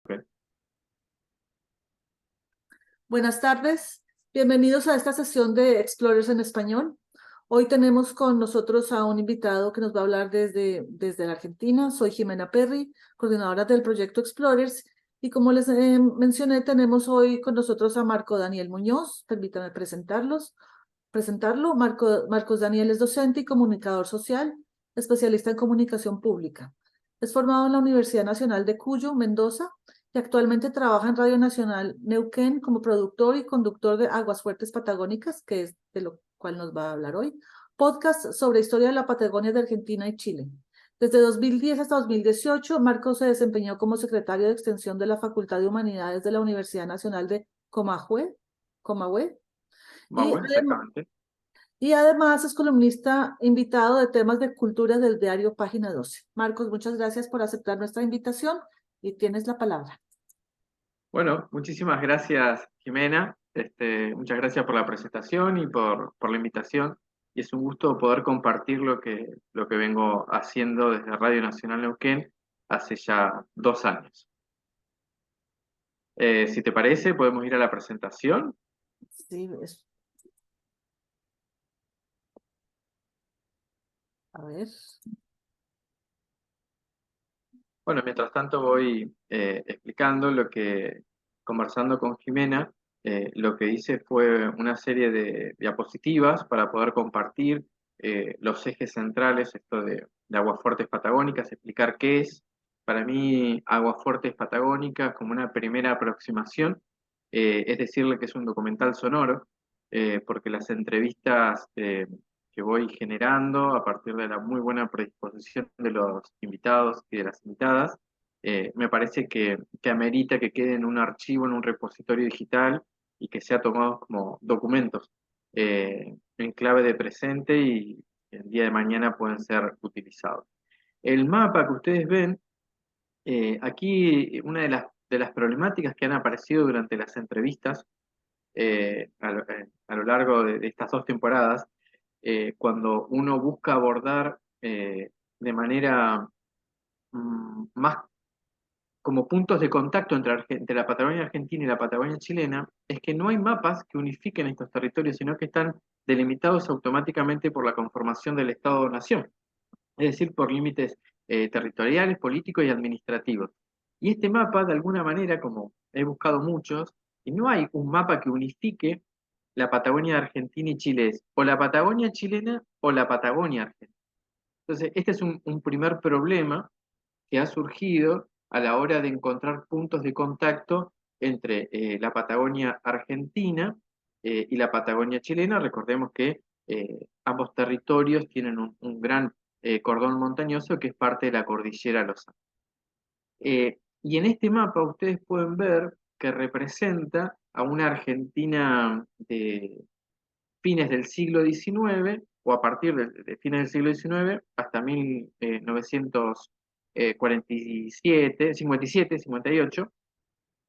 Ok. Buenas tardes, bienvenidos a esta sesión de Explorers en Español. Hoy tenemos con nosotros a un invitado que nos va a hablar desde la Argentina. Soy Jimena Perry, coordinadora del proyecto Explorers. Y como les mencioné, tenemos hoy con nosotros a Marco Daniel Muñoz. Permítanme presentarlo. Marcos Daniel es docente y comunicador social, especialista en comunicación pública. Es formado en la Universidad Nacional de Cuyo, Mendoza, y actualmente trabaja en Radio Nacional Neuquén como productor y conductor de Aguas Fuertes Patagónicas, que es de lo cual nos va a hablar hoy, podcast sobre historia de la Patagonia de Argentina y Chile. Desde 2010 hasta 2018, Marcos se desempeñó como secretario de Extensión de la Facultad de Humanidades de la Universidad Nacional de Comahue, y, Bueno, exactamente. y además es columnista invitado de temas de cultura del diario Página 12. Marcos, muchas gracias por aceptar nuestra invitación y tienes la palabra. Bueno, muchísimas gracias, Jimena. Muchas gracias por la presentación y por la invitación. Y es un gusto poder compartir lo que vengo haciendo desde Radio Nacional Neuquén hace ya 2 años. Si te parece, podemos ir a la presentación. Sí, a ver. Bueno, mientras tanto voy explicando conversando con Jimena, lo que hice fue una serie de diapositivas para poder compartir los ejes centrales, esto de Aguasfuertes Patagónicas, explicar qué es. Para mí, Aguasfuertes Patagónicas, como una primera aproximación, es decirle que es un documental sonoro, porque las entrevistas que voy generando a partir de la muy buena predisposición de los invitados y de las invitadas, me parece que amerita que quede en un archivo, en un repositorio digital y que sea tomado como documentos en clave de presente y el día de mañana pueden ser utilizados. El mapa que ustedes ven, aquí una de las problemáticas que han aparecido durante las entrevistas a lo largo de estas 2 temporadas, cuando uno busca abordar de manera más como puntos de contacto entre la Patagonia argentina y la Patagonia chilena, es que no hay mapas que unifiquen estos territorios, sino que están delimitados automáticamente por la conformación del Estado-nación, es decir, por límites territoriales, políticos y administrativos. Y este mapa, de alguna manera, como he buscado muchos, y no hay un mapa que unifique la Patagonia argentina y Chile, es o la Patagonia chilena o la Patagonia argentina. Entonces, este es un primer problema que ha surgido a la hora de encontrar puntos de contacto entre la Patagonia argentina y la Patagonia chilena. Recordemos que ambos territorios tienen un gran cordón montañoso que es parte de la cordillera Los Andes. Y en este mapa ustedes pueden ver que representa a una Argentina de fines del siglo XIX o a partir de fines del siglo XIX hasta 1947, 57, 58,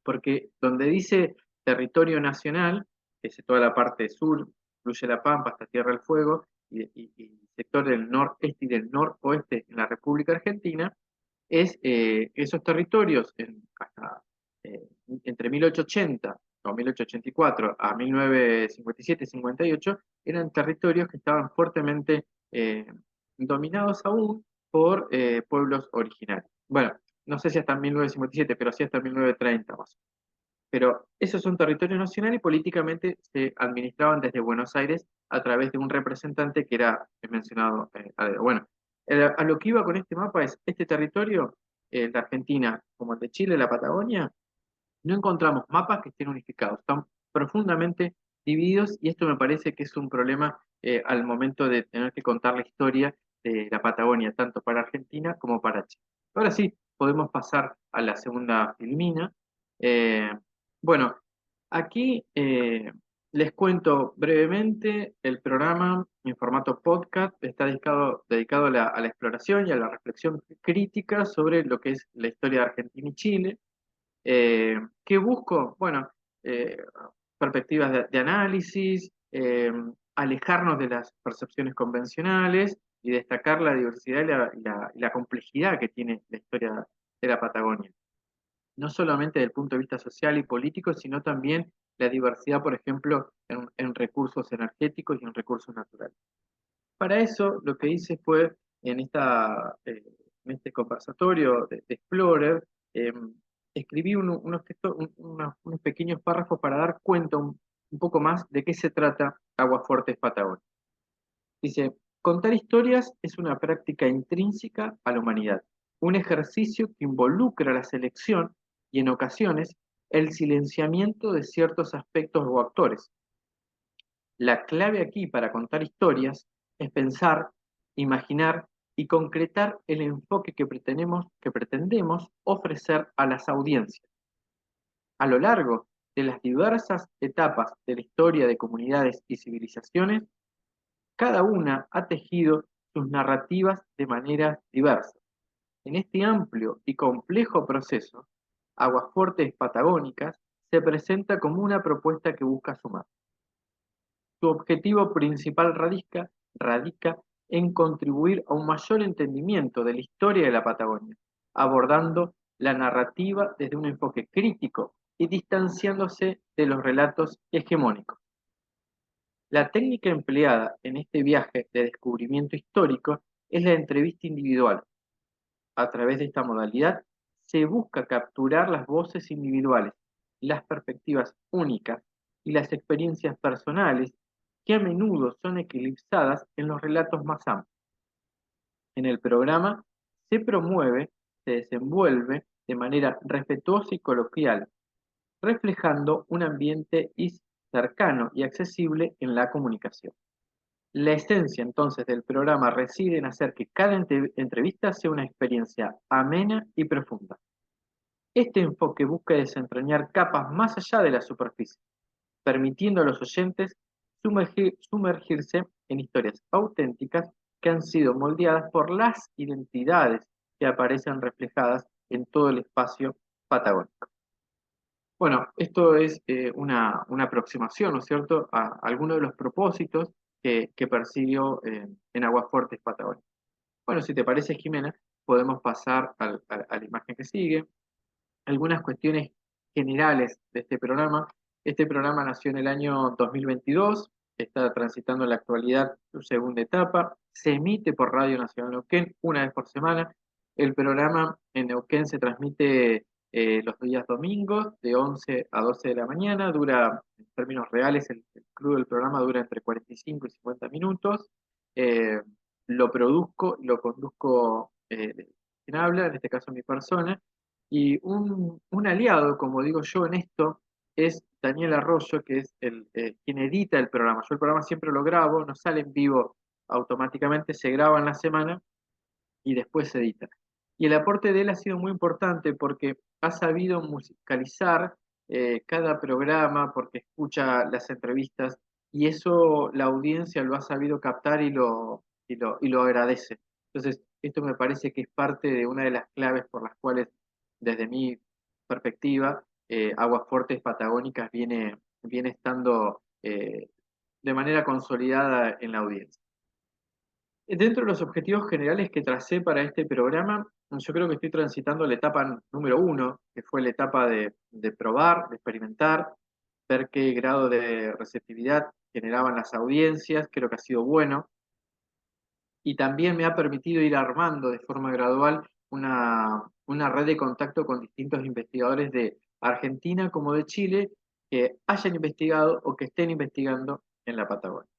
porque donde dice territorio nacional, que es toda la parte sur, incluye La Pampa hasta Tierra del Fuego, y sector del noreste y del noroeste en la República Argentina, es esos territorios eh, entre 1880 o 1884 a 1957-58 eran territorios que estaban fuertemente dominados aún por pueblos originarios. Bueno, no sé si hasta 1957, pero sí hasta 1930 más. Pero esos son territorios nacionales y políticamente se administraban desde Buenos Aires a través de un representante que era mencionado. Bueno, a lo que iba con este mapa es, este territorio, de Argentina como el de Chile, la Patagonia, no encontramos mapas que estén unificados, están profundamente divididos y esto me parece que es un problema al momento de tener que contar la historia de la Patagonia, tanto para Argentina como para Chile. Ahora sí, podemos pasar a la segunda filmina. Eh, bueno, aquí les cuento brevemente el programa en formato podcast, está dedicado a la exploración y a la reflexión crítica sobre lo que es la historia de Argentina y Chile. ¿Qué busco? Bueno, eh, perspectivas de análisis, alejarnos de las percepciones convencionales y destacar la diversidad y la complejidad que tiene la historia de la Patagonia. no solamente desde el punto de vista social y político, sino también la diversidad, por ejemplo, en recursos energéticos y en recursos naturales. Para eso, lo que hice fue, en, en este conversatorio de Explorer, eh, escribí unos pequeños párrafos para dar cuenta un poco más de qué se trata Aguafuertes Patagonia. Dice, contar historias es una práctica intrínseca a la humanidad, un ejercicio que involucra la selección y en ocasiones el silenciamiento de ciertos aspectos o actores. La clave aquí para contar historias es pensar, imaginar y concretar el enfoque que pretendemos ofrecer a las audiencias. A lo largo de las diversas etapas de la historia de comunidades y civilizaciones, cada una ha tejido sus narrativas de manera diversa. En este amplio y complejo proceso, Aguasfuertes Patagónicas se presenta como una propuesta que busca sumar. Su objetivo principal radica en contribuir a un mayor entendimiento de la historia de la Patagonia, abordando la narrativa desde un enfoque crítico y distanciándose de los relatos hegemónicos. La técnica empleada en este viaje de descubrimiento histórico es la entrevista individual. A través de esta modalidad se busca capturar las voces individuales, las perspectivas únicas y las experiencias personales que a menudo son eclipsadas en los relatos más amplios. En el programa se desenvuelve de manera respetuosa y coloquial, reflejando un ambiente cercano y accesible en la comunicación. La esencia entonces del programa reside en hacer que cada entrevista sea una experiencia amena y profunda. Este enfoque busca desentrañar capas más allá de la superficie, permitiendo a los oyentes sumergirse en historias auténticas que han sido moldeadas por las identidades que aparecen reflejadas en todo el espacio patagónico. Bueno, esto es una aproximación, ¿no es cierto?, a algunos de los propósitos que persiguió en Aguasfuertes Patagonia. Bueno, si te parece, Jimena, podemos pasar a la imagen que sigue. Algunas cuestiones generales de este programa. Este programa nació en el año 2022, está transitando en la actualidad su segunda etapa, se emite por Radio Nacional Neuquén una vez por semana. El programa en Neuquén se transmite los días domingos de 11 a 12 de la mañana, dura, en términos reales, el crudo del programa dura entre 45 y 50 minutos. Eh, lo produzco, lo conduzco quien habla, en este caso mi persona, y un aliado, como digo yo, en esto es Daniel Arroyo, que es quien edita el programa. Yo el programa siempre lo grabo, no sale en vivo automáticamente, se graba en la semana y después se edita. Y el aporte de él ha sido muy importante porque ha sabido musicalizar cada programa, porque escucha las entrevistas y eso la audiencia lo ha sabido captar y lo agradece. Entonces, esto me parece que es parte de una de las claves por las cuales, desde mi perspectiva, Aguasfuertes Patagónicas viene estando de manera consolidada en la audiencia. Dentro de los objetivos generales que tracé para este programa, yo creo que estoy transitando la etapa número uno, que fue la etapa de probar, de experimentar, ver qué grado de receptividad generaban las audiencias, creo que ha sido bueno, y también me ha permitido ir armando de forma gradual una red de contacto con distintos investigadores de Argentina como de Chile que hayan investigado o que estén investigando en la Patagonia.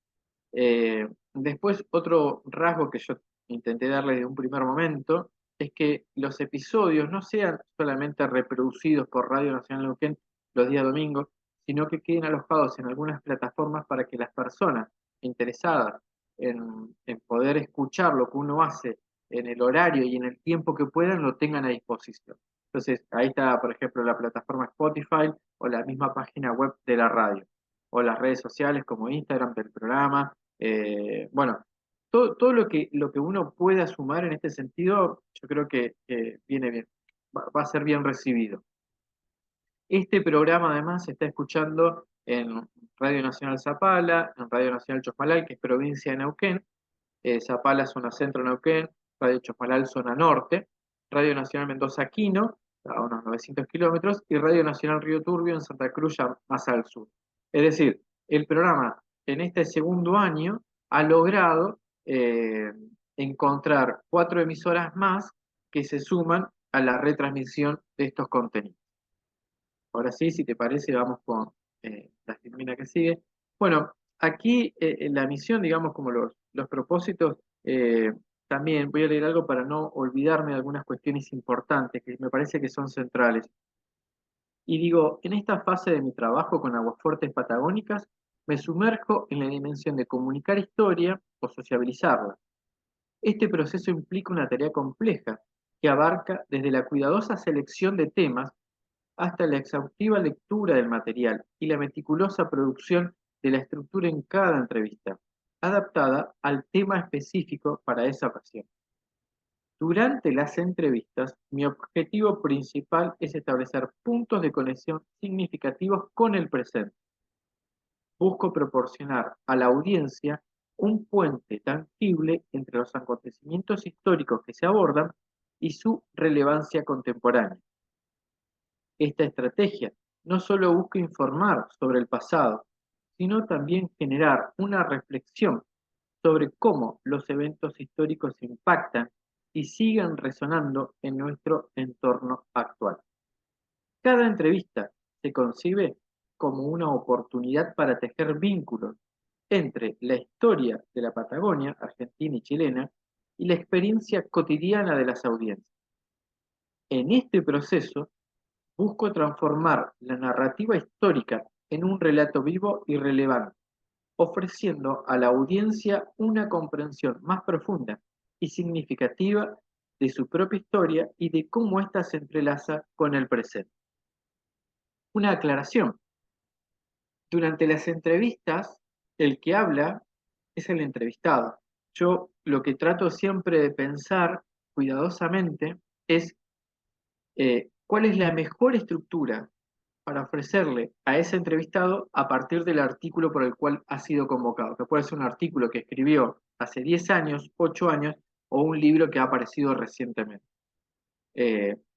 Después, otro rasgo que yo intenté darle desde un primer momento es que los episodios no sean solamente reproducidos por Radio Nacional Neuquén los días domingos, sino que queden alojados en algunas plataformas para que las personas interesadas en poder escuchar lo que uno hace en el horario y en el tiempo que puedan, lo tengan a disposición. Entonces, ahí está, por ejemplo, la plataforma Spotify o la misma página web de la radio, o las redes sociales como Instagram del programa. Bueno, todo lo que uno pueda sumar en este sentido, yo creo que viene bien, va a ser bien recibido. Este programa además se está escuchando en Radio Nacional Zapala, en Radio Nacional Chosmalal, que es provincia de Neuquén, Zapala zona centro Neuquén, Radio Chosmalal zona norte, Radio Nacional Mendoza Quino a unos 900 kilómetros, y Radio Nacional Río Turbio en Santa Cruz, ya más al sur. Es decir, el programa en este segundo año ha logrado encontrar 4 emisoras más que se suman a la retransmisión de estos contenidos. Ahora sí, si te parece, vamos con la filmina que sigue. Bueno, aquí la misión, digamos, como los propósitos, también voy a leer algo para no olvidarme de algunas cuestiones importantes que me parece que son centrales. Y digo, en esta fase de mi trabajo con aguafuertes patagónicas, me sumerjo en la dimensión de comunicar historia o sociabilizarla. Este proceso implica una tarea compleja que abarca desde la cuidadosa selección de temas hasta la exhaustiva lectura del material y la meticulosa producción de la estructura en cada entrevista, adaptada al tema específico para esa ocasión. Durante las entrevistas, mi objetivo principal es establecer puntos de conexión significativos con el presente. Busco proporcionar a la audiencia un puente tangible entre los acontecimientos históricos que se abordan y su relevancia contemporánea. Esta estrategia no solo busca informar sobre el pasado, sino también generar una reflexión sobre cómo los eventos históricos impactan y siguen resonando en nuestro entorno actual. Cada entrevista se concibe como una oportunidad para tejer vínculos entre la historia de la Patagonia, argentina y chilena, y la experiencia cotidiana de las audiencias. En este proceso, busco transformar la narrativa histórica en un relato vivo y relevante, ofreciendo a la audiencia una comprensión más profunda y significativa de su propia historia y de cómo ésta se entrelaza con el presente. Una aclaración. Durante las entrevistas, el que habla es el entrevistado. Yo lo que trato siempre de pensar cuidadosamente es cuál es la mejor estructura para ofrecerle a ese entrevistado a partir del artículo por el cual ha sido convocado, que puede ser un artículo que escribió hace 10 años, 8 años, o un libro que ha aparecido recientemente.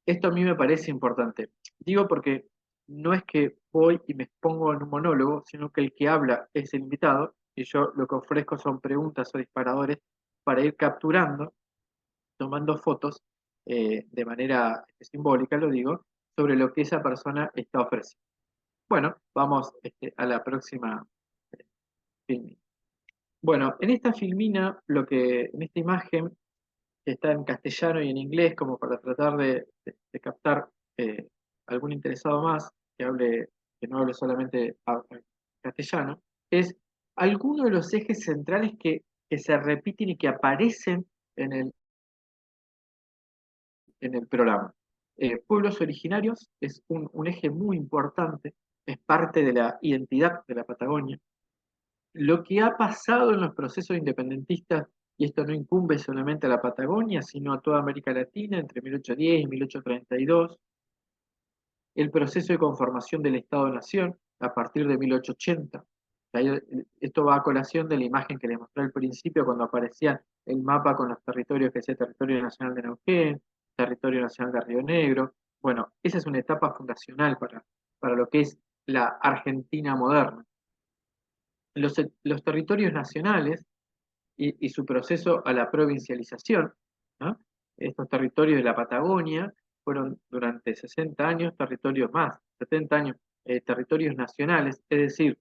Esto a mí me parece importante. Digo porque no es que voy y me expongo en un monólogo, sino que el que habla es el invitado y yo lo que ofrezco son preguntas o disparadores para ir capturando, tomando fotos de manera simbólica, lo digo, sobre lo que esa persona está ofreciendo. Bueno, vamos a la próxima filmina. Bueno, en esta filmina, en esta imagen, que está en castellano y en inglés, como para tratar de captar eh, algún interesado más que no hable solamente castellano, es alguno de los ejes centrales que se repiten y que aparecen en el programa. Pueblos originarios es un eje muy importante, es parte de la identidad de la Patagonia. Lo que ha pasado en los procesos independentistas, y esto no incumbe solamente a la Patagonia, sino a toda América Latina entre 1810 y 1832, el proceso de conformación del Estado-Nación a partir de 1880. Esto va a colación de la imagen que les mostré al principio cuando aparecía el mapa con los territorios que decía Territorio Nacional de Neuquén, Territorio Nacional de Río Negro. Bueno, esa es una etapa fundacional para lo que es la Argentina moderna. Los territorios nacionales y su proceso a la provincialización, ¿no? Estos territorios de la Patagonia fueron durante 60 años territorios más, 70 años territorios nacionales, es decir,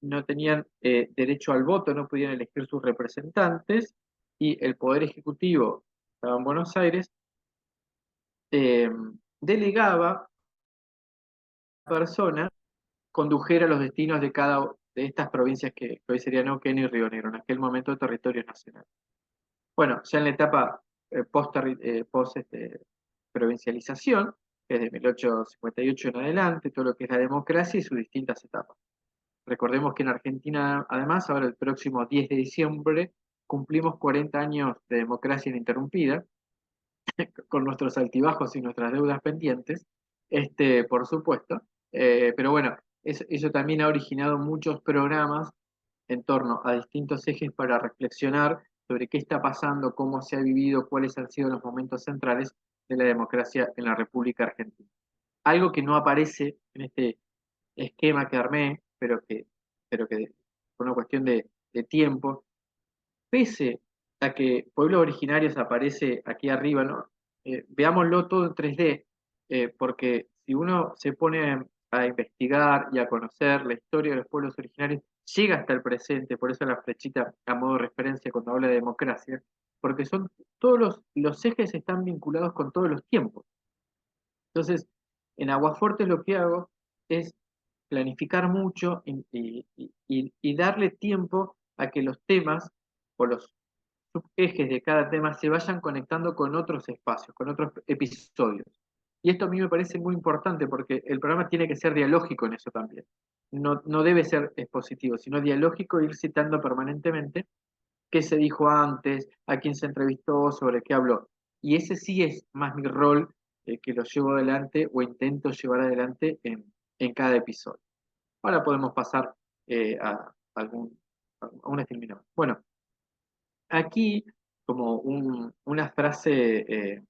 no tenían derecho al voto, no podían elegir sus representantes y el Poder Ejecutivo, estaba en Buenos Aires, eh, delegaba a la persona condujera los destinos de cada de estas provincias que hoy serían Neuquén y Río Negro, en aquel momento territorios nacionales. Bueno, ya en la etapa provincialización, que es de 1858 en adelante, todo lo que es la democracia y sus distintas etapas. Recordemos que en Argentina, además, ahora el próximo 10 de diciembre cumplimos 40 años de democracia ininterrumpida, con nuestros altibajos y nuestras deudas pendientes, por supuesto. Pero bueno, eso también ha originado muchos programas en torno a distintos ejes para reflexionar sobre qué está pasando, cómo se ha vivido, cuáles han sido los momentos centrales de la democracia en la República Argentina. Algo que no aparece en este esquema que armé, pero que por una cuestión de tiempo, pese a que pueblos originarios aparece aquí arriba, ¿no? Veámoslo todo en 3D, porque si uno se pone a investigar y a conocer la historia de los pueblos originarios, llega hasta el presente, por eso la flechita a modo de referencia cuando habla de democracia, porque son todos los ejes están vinculados con todos los tiempos. Entonces, en Aguafuerte lo que hago es planificar mucho y darle tiempo a que los temas o los ejes de cada tema se vayan conectando con otros espacios, con otros episodios. Y esto a mí me parece muy importante porque el programa tiene que ser dialógico en eso también. No debe ser expositivo, sino dialógico e ir citando permanentemente qué se dijo antes, a quién se entrevistó, sobre qué habló. Y ese sí es más mi rol, que lo llevo adelante o intento llevar adelante en cada episodio. Ahora podemos pasar a una filmina. Bueno, aquí, como una frase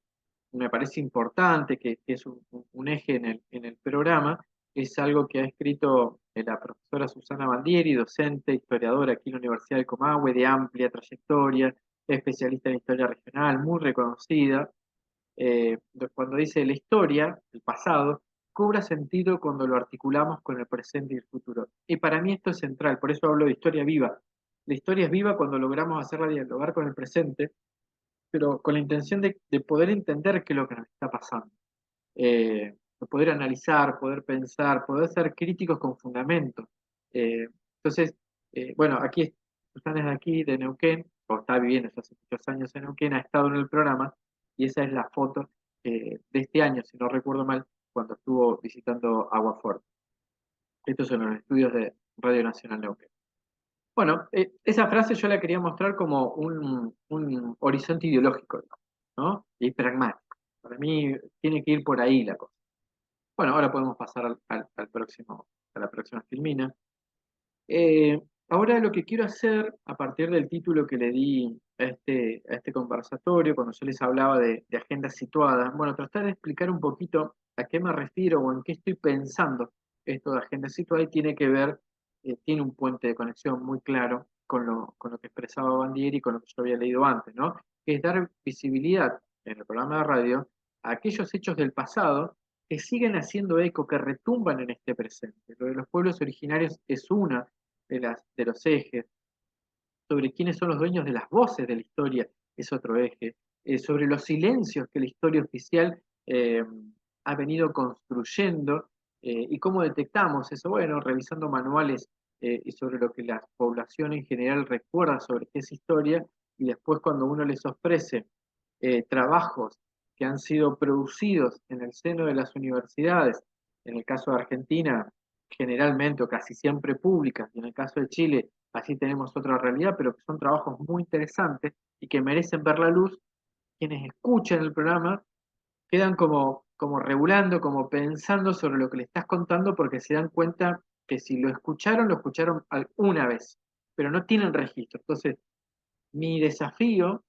me parece importante, que es un eje en el programa, es algo que ha escrito la profesora Susana Bandieri, docente, historiadora aquí en la Universidad de Comahue, de amplia trayectoria, especialista en historia regional, muy reconocida, cuando dice la historia, el pasado, cobra sentido cuando lo articulamos con el presente y el futuro. Y para mí esto es central, por eso hablo de historia viva. La historia es viva cuando logramos hacerla dialogar con el presente, pero con la intención de poder entender qué es lo que nos está pasando. De poder analizar, poder pensar, poder ser críticos con fundamento. Entonces, bueno, aquí Susana es de aquí, de Neuquén, o está viviendo hace muchos años en Neuquén, ha estado en el programa, y esa es la foto de este año, si no recuerdo mal, cuando estuvo visitando Aguafuerte. Estos son los estudios de Radio Nacional Neuquén. Bueno, esa frase yo la quería mostrar como un horizonte ideológico, ¿no? Y pragmático. Para mí tiene que ir por ahí la cosa. Bueno, ahora podemos pasar al próximo, a la próxima filmina. Ahora lo que quiero hacer, a partir del título que le di a este conversatorio, cuando yo les hablaba de agendas situadas, bueno, tratar de explicar un poquito a qué me refiero o en qué estoy pensando esto de agenda situada y tiene que ver, tiene un puente de conexión muy claro con lo que expresaba Bandieri y con lo que yo había leído antes, ¿no? Que es dar visibilidad en el programa de radio a aquellos hechos del pasado que siguen haciendo eco, que retumban en este presente. Lo de los pueblos originarios es una de los ejes. Sobre quiénes son los dueños de las voces de la historia es otro eje. Sobre los silencios que la historia oficial ha venido construyendo, y cómo detectamos eso. Bueno, revisando manuales y sobre lo que la población en general recuerda sobre qué es historia, y después cuando uno les ofrece trabajos que han sido producidos en el seno de las universidades, en el caso de Argentina, generalmente o casi siempre públicas, y en el caso de Chile, así tenemos otra realidad, pero que son trabajos muy interesantes y que merecen ver la luz. Quienes escuchan el programa quedan como regulando, como pensando sobre lo que le estás contando, porque se dan cuenta que si lo escucharon alguna vez, pero no tienen registro. Entonces, mi desafío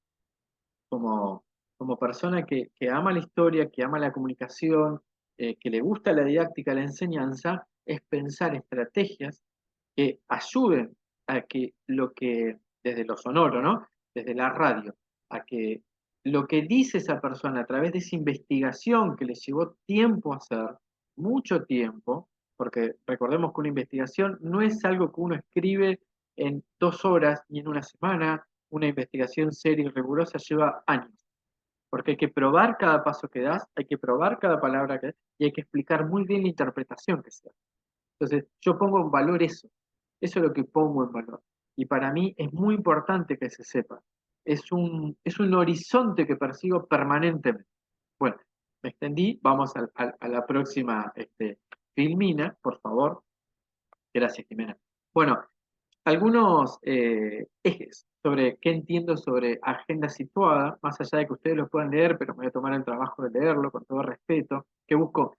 como, como persona que ama la historia, que ama la comunicación, que le gusta la didáctica, la enseñanza, es pensar estrategias que ayuden a que desde lo sonoro, ¿no? Desde la radio, a que lo que dice esa persona a través de esa investigación que le llevó tiempo hacer, mucho tiempo, porque recordemos que una investigación no es algo que uno escribe en 2 horas ni en una semana. Una investigación seria y rigurosa lleva años, porque hay que probar cada paso que das, hay que probar cada palabra que das, y hay que explicar muy bien la interpretación que se da. Entonces, yo pongo en valor eso es lo que pongo en valor. Y para mí es muy importante que se sepa. Es un horizonte que persigo permanentemente. Bueno, me extendí, vamos a la próxima filmina, por favor. Gracias, Jimena. Bueno, algunos ejes sobre qué entiendo sobre agenda situada, más allá de que ustedes lo puedan leer, pero me voy a tomar el trabajo de leerlo con todo respeto, que busco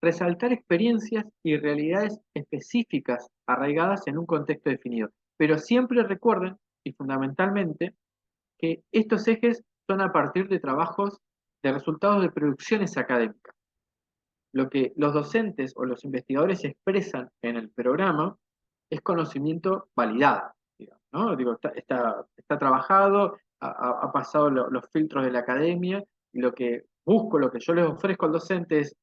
resaltar experiencias y realidades específicas arraigadas en un contexto definido. Pero siempre recuerden, y fundamentalmente, que estos ejes son a partir de trabajos de resultados de producciones académicas. Lo que los docentes o los investigadores expresan en el programa es conocimiento validado, digamos, ¿no? Digo, está trabajado, ha pasado los filtros de la academia, y lo que busco, lo que yo les ofrezco al docente es: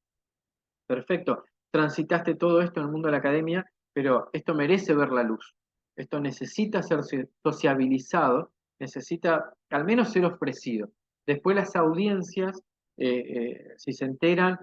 perfecto, transitaste todo esto en el mundo de la academia, pero esto merece ver la luz. Esto necesita ser sociabilizado, necesita al menos ser ofrecido. Después las audiencias, si se enteran,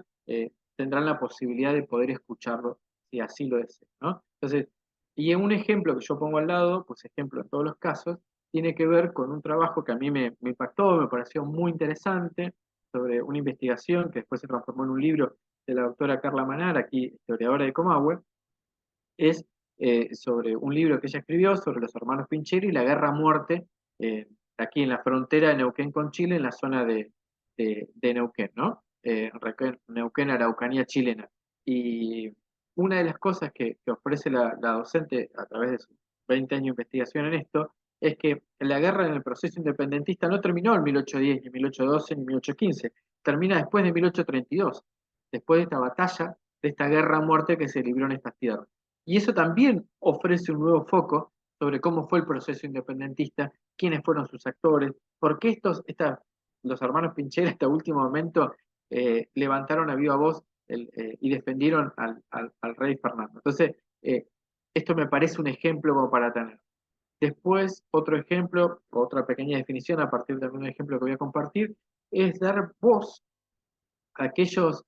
tendrán la posibilidad de poder escucharlo si así lo desean, ¿no? Entonces, y un ejemplo que yo pongo al lado, pues ejemplo en todos los casos, tiene que ver con un trabajo que a mí me impactó, me pareció muy interesante, sobre una investigación que después se transformó en un libro de la doctora Carla Manar, aquí historiadora de Comahue. Es sobre un libro que ella escribió sobre los hermanos Pincheri y la guerra a muerte, aquí en la frontera de Neuquén con Chile, en la zona de Neuquén, ¿no? Neuquén, Araucanía chilena. Y una de las cosas que ofrece la docente a través de sus 20 años de investigación en esto es que la guerra en el proceso independentista no terminó en 1810, ni 1812, ni 1815, termina después de 1832, después de esta batalla, de esta guerra a muerte que se libró en estas tierras. Y eso también ofrece un nuevo foco sobre cómo fue el proceso independentista, quiénes fueron sus actores, por qué los hermanos Pinchera hasta último momento levantaron a viva voz y defendieron al rey Fernando. Entonces, esto me parece un ejemplo como para tener. Después, otro ejemplo, otra pequeña definición a partir de un ejemplo que voy a compartir, es dar voz a aquellos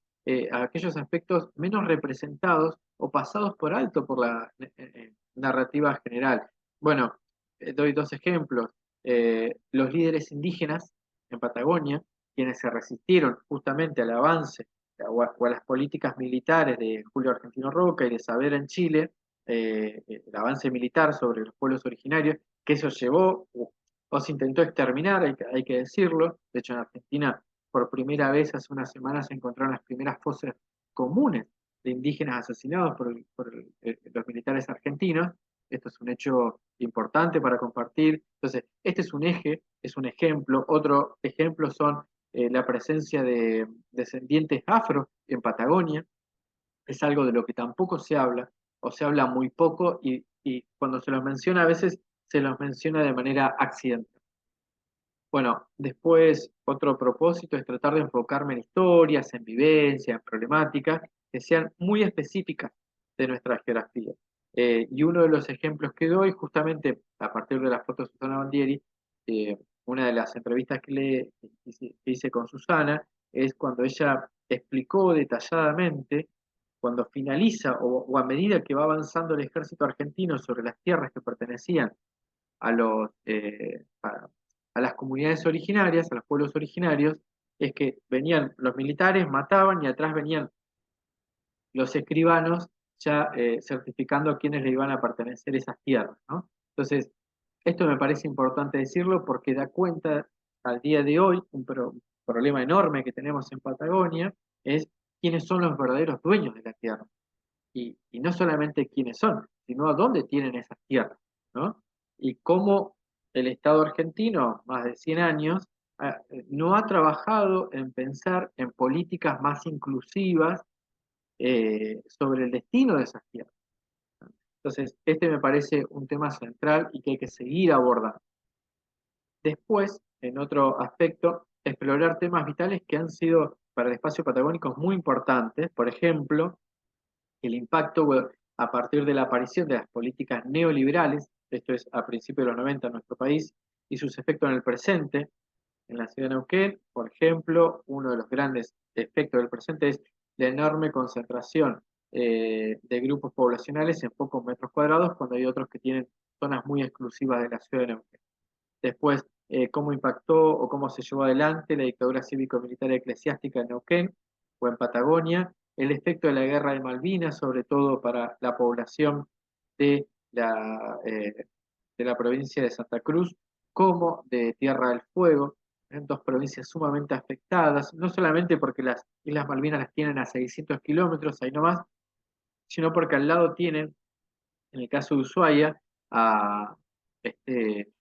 aspectos menos representados o pasados por alto por la narrativa general. Bueno, doy dos ejemplos. Los líderes indígenas en Patagonia, quienes se resistieron justamente al avance o a las políticas militares de Julio Argentino Roca y de Saavedra en Chile, el avance militar sobre los pueblos originarios, que eso llevó o se intentó exterminar, hay que decirlo. De hecho, en Argentina por primera vez hace unas semanas se encontraron las primeras fosas comunes de indígenas asesinados por los militares argentinos. Esto es un hecho importante para compartir. Entonces, este es un eje, es un ejemplo. Otro ejemplo son la presencia de descendientes afro en Patagonia. Es algo de lo que tampoco se habla, o se habla muy poco, y cuando se los menciona a veces se los menciona de manera accidental. Bueno, después otro propósito es tratar de enfocarme en historias, en vivencias, en problemáticas que sean muy específicas de nuestra geografía. Y uno de los ejemplos que doy, justamente a partir de las fotos de Susana Bandieri, eh, una de las entrevistas que hice con Susana, es cuando ella explicó detalladamente, cuando finaliza o a medida que va avanzando el ejército argentino sobre las tierras que pertenecían a a las comunidades originarias, a los pueblos originarios, es que venían los militares, mataban, y atrás venían los escribanos ya certificando a quienes le iban a pertenecer esas tierras, ¿no? Entonces, esto me parece importante decirlo porque da cuenta al día de hoy un problema enorme que tenemos en Patagonia, es quiénes son los verdaderos dueños de la tierra. Y no solamente quiénes son, sino a dónde tienen esas tierras, ¿no? Y cómo el Estado argentino, más de 100 años, no ha trabajado en pensar en políticas más inclusivas sobre el destino de esas tierras. Entonces, este me parece un tema central y que hay que seguir abordando. Después, en otro aspecto, explorar temas vitales que han sido para el espacio patagónico muy importantes. Por ejemplo, el impacto a partir de la aparición de las políticas neoliberales, esto es a principios de los 90 en nuestro país, y sus efectos en el presente. En la ciudad de Neuquén, por ejemplo, uno de los grandes efectos del presente es la enorme concentración de grupos poblacionales en pocos metros cuadrados, cuando hay otros que tienen zonas muy exclusivas de la ciudad de Neuquén. Después, cómo impactó o cómo se llevó adelante la dictadura cívico-militar eclesiástica en Neuquén o en Patagonia, el efecto de la guerra de Malvinas, sobre todo para la población de de la provincia de Santa Cruz, como de Tierra del Fuego, en dos provincias sumamente afectadas, no solamente porque las Islas Malvinas las tienen a 600 kilómetros, ahí nomás, sino porque al lado tienen, en el caso de Ushuaia, a,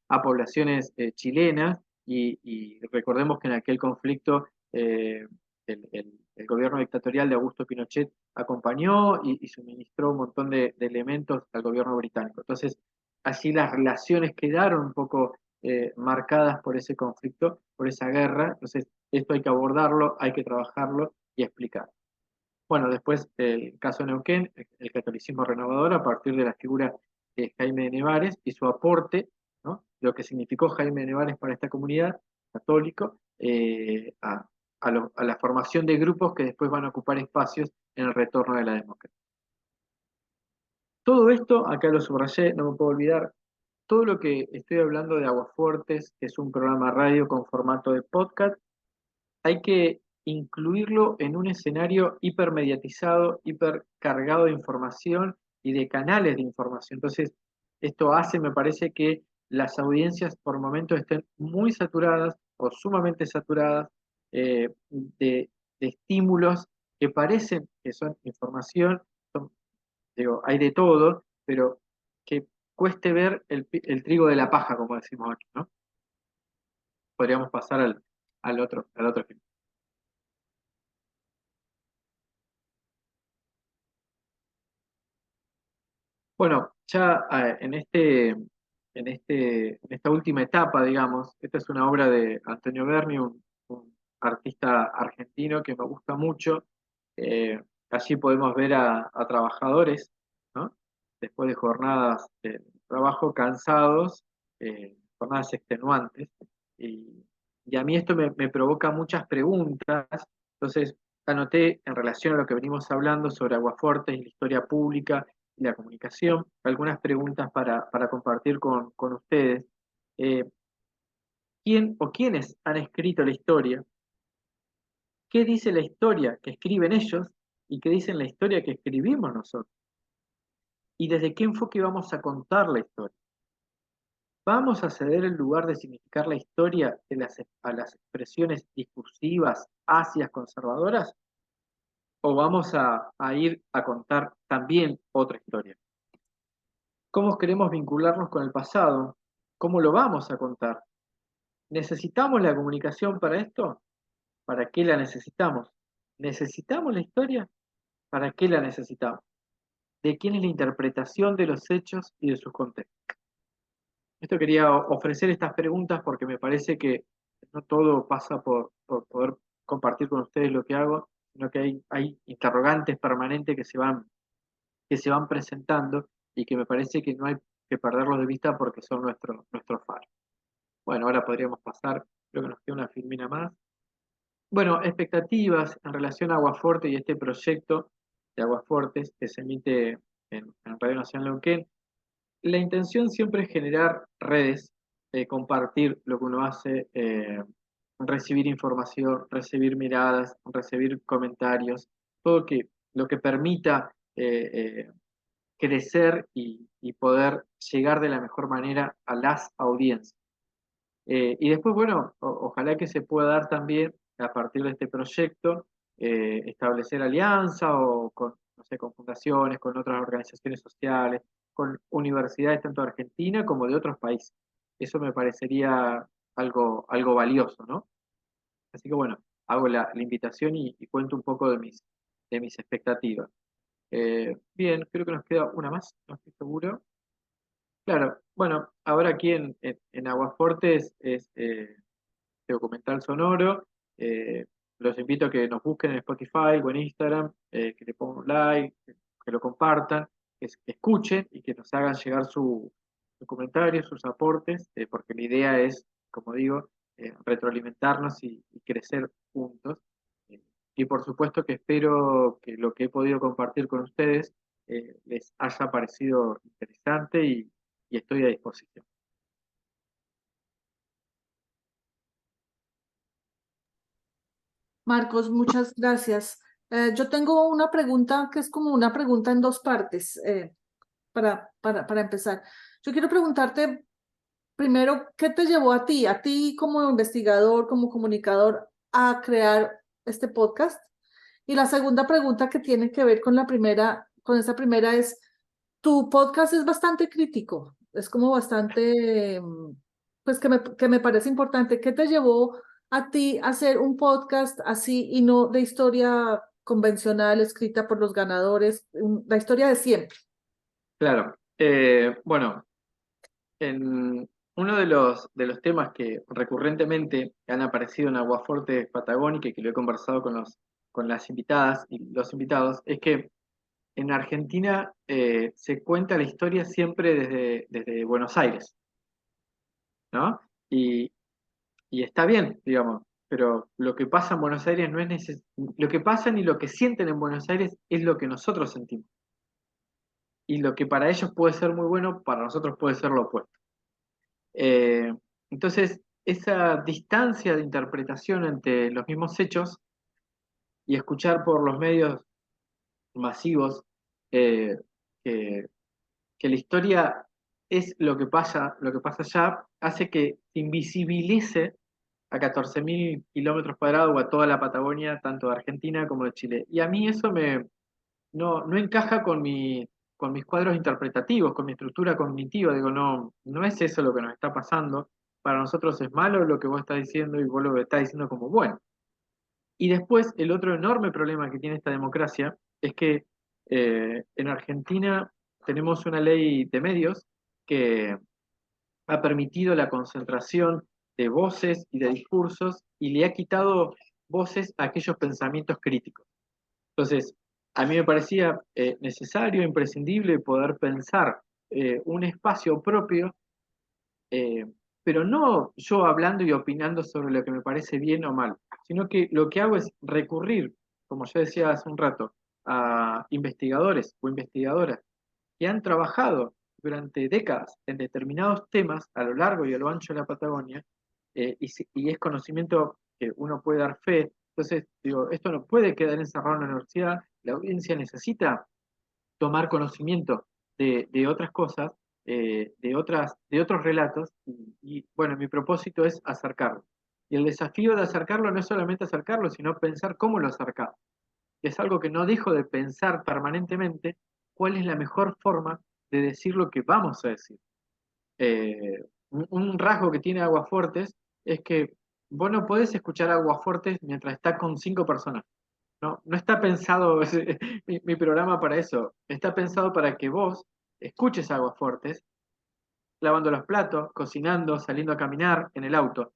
a poblaciones chilenas, y recordemos que en aquel conflicto eh, el gobierno dictatorial de Augusto Pinochet acompañó y suministró un montón de elementos al gobierno británico. Entonces, así las relaciones quedaron un poco marcadas por ese conflicto, por esa guerra. Entonces, esto hay que abordarlo, hay que trabajarlo y explicar. Bueno, después el caso de Neuquén, el catolicismo renovador a partir de la figura de Jaime de Nevares y su aporte, ¿no? Lo que significó Jaime de Nevares para esta comunidad católico, a la formación de grupos que después van a ocupar espacios en el retorno de la democracia. Todo esto, acá lo subrayé, no me puedo olvidar, todo lo que estoy hablando de Aguafuertes, que es un programa radio con formato de podcast, hay que incluirlo en un escenario hipermediatizado, hipercargado de información y de canales de información. Entonces, esto hace, me parece, que las audiencias por momentos estén muy saturadas o sumamente saturadas de estímulos que parecen que son información, son, digo, hay de todo, pero que cueste ver el trigo de la paja, como decimos aquí, ¿no? Podríamos pasar al otro ejemplo. Bueno, ya en esta última etapa, digamos, esta es una obra de Antonio Berni, un artista argentino que me gusta mucho. Allí podemos ver a trabajadores, ¿no? Después de jornadas de trabajo cansados, jornadas extenuantes. Y, y a mí esto me provoca muchas preguntas. Entonces, anoté en relación a lo que venimos hablando sobre Aguafuertes y la historia pública y la comunicación, algunas preguntas para compartir con ustedes. Eh, ¿Quién o quiénes han escrito la historia? ¿Qué dice la historia que escriben ellos y qué dice la historia que escribimos nosotros? ¿Y desde qué enfoque vamos a contar la historia? ¿Vamos a ceder el lugar de significar la historia a las expresiones discursivas, ácidas, conservadoras? ¿O vamos a ir a contar también otra historia? ¿Cómo queremos vincularnos con el pasado? ¿Cómo lo vamos a contar? ¿Necesitamos la comunicación para esto? ¿Para qué la necesitamos? ¿Necesitamos la historia? ¿Para qué la necesitamos? ¿De quién es la interpretación de los hechos y de sus contextos? Esto quería ofrecer estas preguntas porque me parece que no todo pasa por poder compartir con ustedes lo que hago, sino que hay interrogantes permanentes que se van presentando y que me parece que no hay que perderlos de vista porque son nuestro faro. Bueno, ahora podríamos pasar, creo que nos queda una filmina más. Bueno, expectativas en relación a Aguafuerte y este proyecto de Aguafuertes que se emite en Radio Nacional Neuquén. La intención siempre es generar redes, compartir lo que uno hace, recibir información, recibir miradas, recibir comentarios, todo lo que permita crecer y poder llegar de la mejor manera a las audiencias. Y después, bueno, ojalá que se pueda dar también, a partir de este proyecto, establecer alianza o con, no sé, con fundaciones, con otras organizaciones sociales, con universidades tanto de Argentina como de otros países. Eso me parecería algo valioso, ¿no? Así que bueno, hago la invitación y cuento un poco de mis expectativas. Bien, creo que nos queda una más, no estoy seguro. Claro, bueno, ahora aquí en Aguaforte es documental sonoro. Eh, los invito a que nos busquen en Spotify o en Instagram, que le pongan un like, que lo compartan, que escuchen y que nos hagan llegar sus comentarios, sus aportes, porque la idea es, como digo, retroalimentarnos y crecer juntos. Eh, y por supuesto que espero que lo que he podido compartir con ustedes les haya parecido interesante y estoy a disposición. Marcos, muchas gracias. Yo tengo una pregunta que es como una pregunta en dos partes para empezar. Yo quiero preguntarte primero, ¿qué te llevó a ti como investigador, como comunicador, a crear este podcast? Y la segunda pregunta que tiene que ver con la primera, con esa primera es, tu podcast es bastante crítico, es como bastante, pues que me parece importante. ¿Qué te llevó a ti hacer un podcast así y no de historia convencional escrita por los ganadores, la historia de siempre? Claro. Bueno, en uno de los temas que recurrentemente han aparecido en Aguafuerte Patagónica y que lo he conversado con las invitadas y los invitados es que en Argentina se cuenta la historia siempre desde Buenos Aires, ¿no? Y, y está bien, digamos, pero lo que pasa en Buenos Aires no es lo que pasa ni lo que sienten en Buenos Aires es lo que nosotros sentimos. Y lo que para ellos puede ser muy bueno, para nosotros puede ser lo opuesto. Eh, entonces, esa distancia de interpretación entre los mismos hechos y escuchar por los medios masivos eh, que, que la historia es lo que pasa allá, hace que se invisibilice a 14.000 kilómetros cuadrados o a toda la Patagonia, tanto de Argentina como de Chile. Y a mí eso no encaja con mis cuadros interpretativos, con mi estructura cognitiva. Digo, no es eso lo que nos está pasando. Para nosotros es malo lo que vos estás diciendo y vos lo estás diciendo como bueno. Y después, el otro enorme problema que tiene esta democracia es que en Argentina tenemos una ley de medios que ha permitido la concentración de voces y de discursos y le ha quitado voces a aquellos pensamientos críticos. Entonces, a mí me parecía necesario, imprescindible poder pensar un espacio propio, eh, pero no yo hablando y opinando sobre lo que me parece bien o mal, sino que lo que hago es recurrir, como yo decía hace un rato, a investigadores o investigadoras que han trabajado durante décadas en determinados temas a lo largo y a lo ancho de la Patagonia, y es conocimiento que uno puede dar fe. Entonces, digo, esto no puede quedar encerrado en la universidad, la audiencia necesita tomar conocimiento de otras cosas, de otros relatos, bueno, mi propósito es acercarlo. Y el desafío de acercarlo no es solamente acercarlo, sino pensar cómo lo acercamos. Es algo que no dejo de pensar permanentemente cuál es la mejor forma de decir lo que vamos a decir. Un rasgo que tiene Aguafuertes es que vos no podés escuchar Aguafuertes mientras estás con 5 personas. No está pensado mi programa para eso. Está pensado para que vos escuches Aguafuertes lavando los platos, cocinando, saliendo a caminar, en el auto.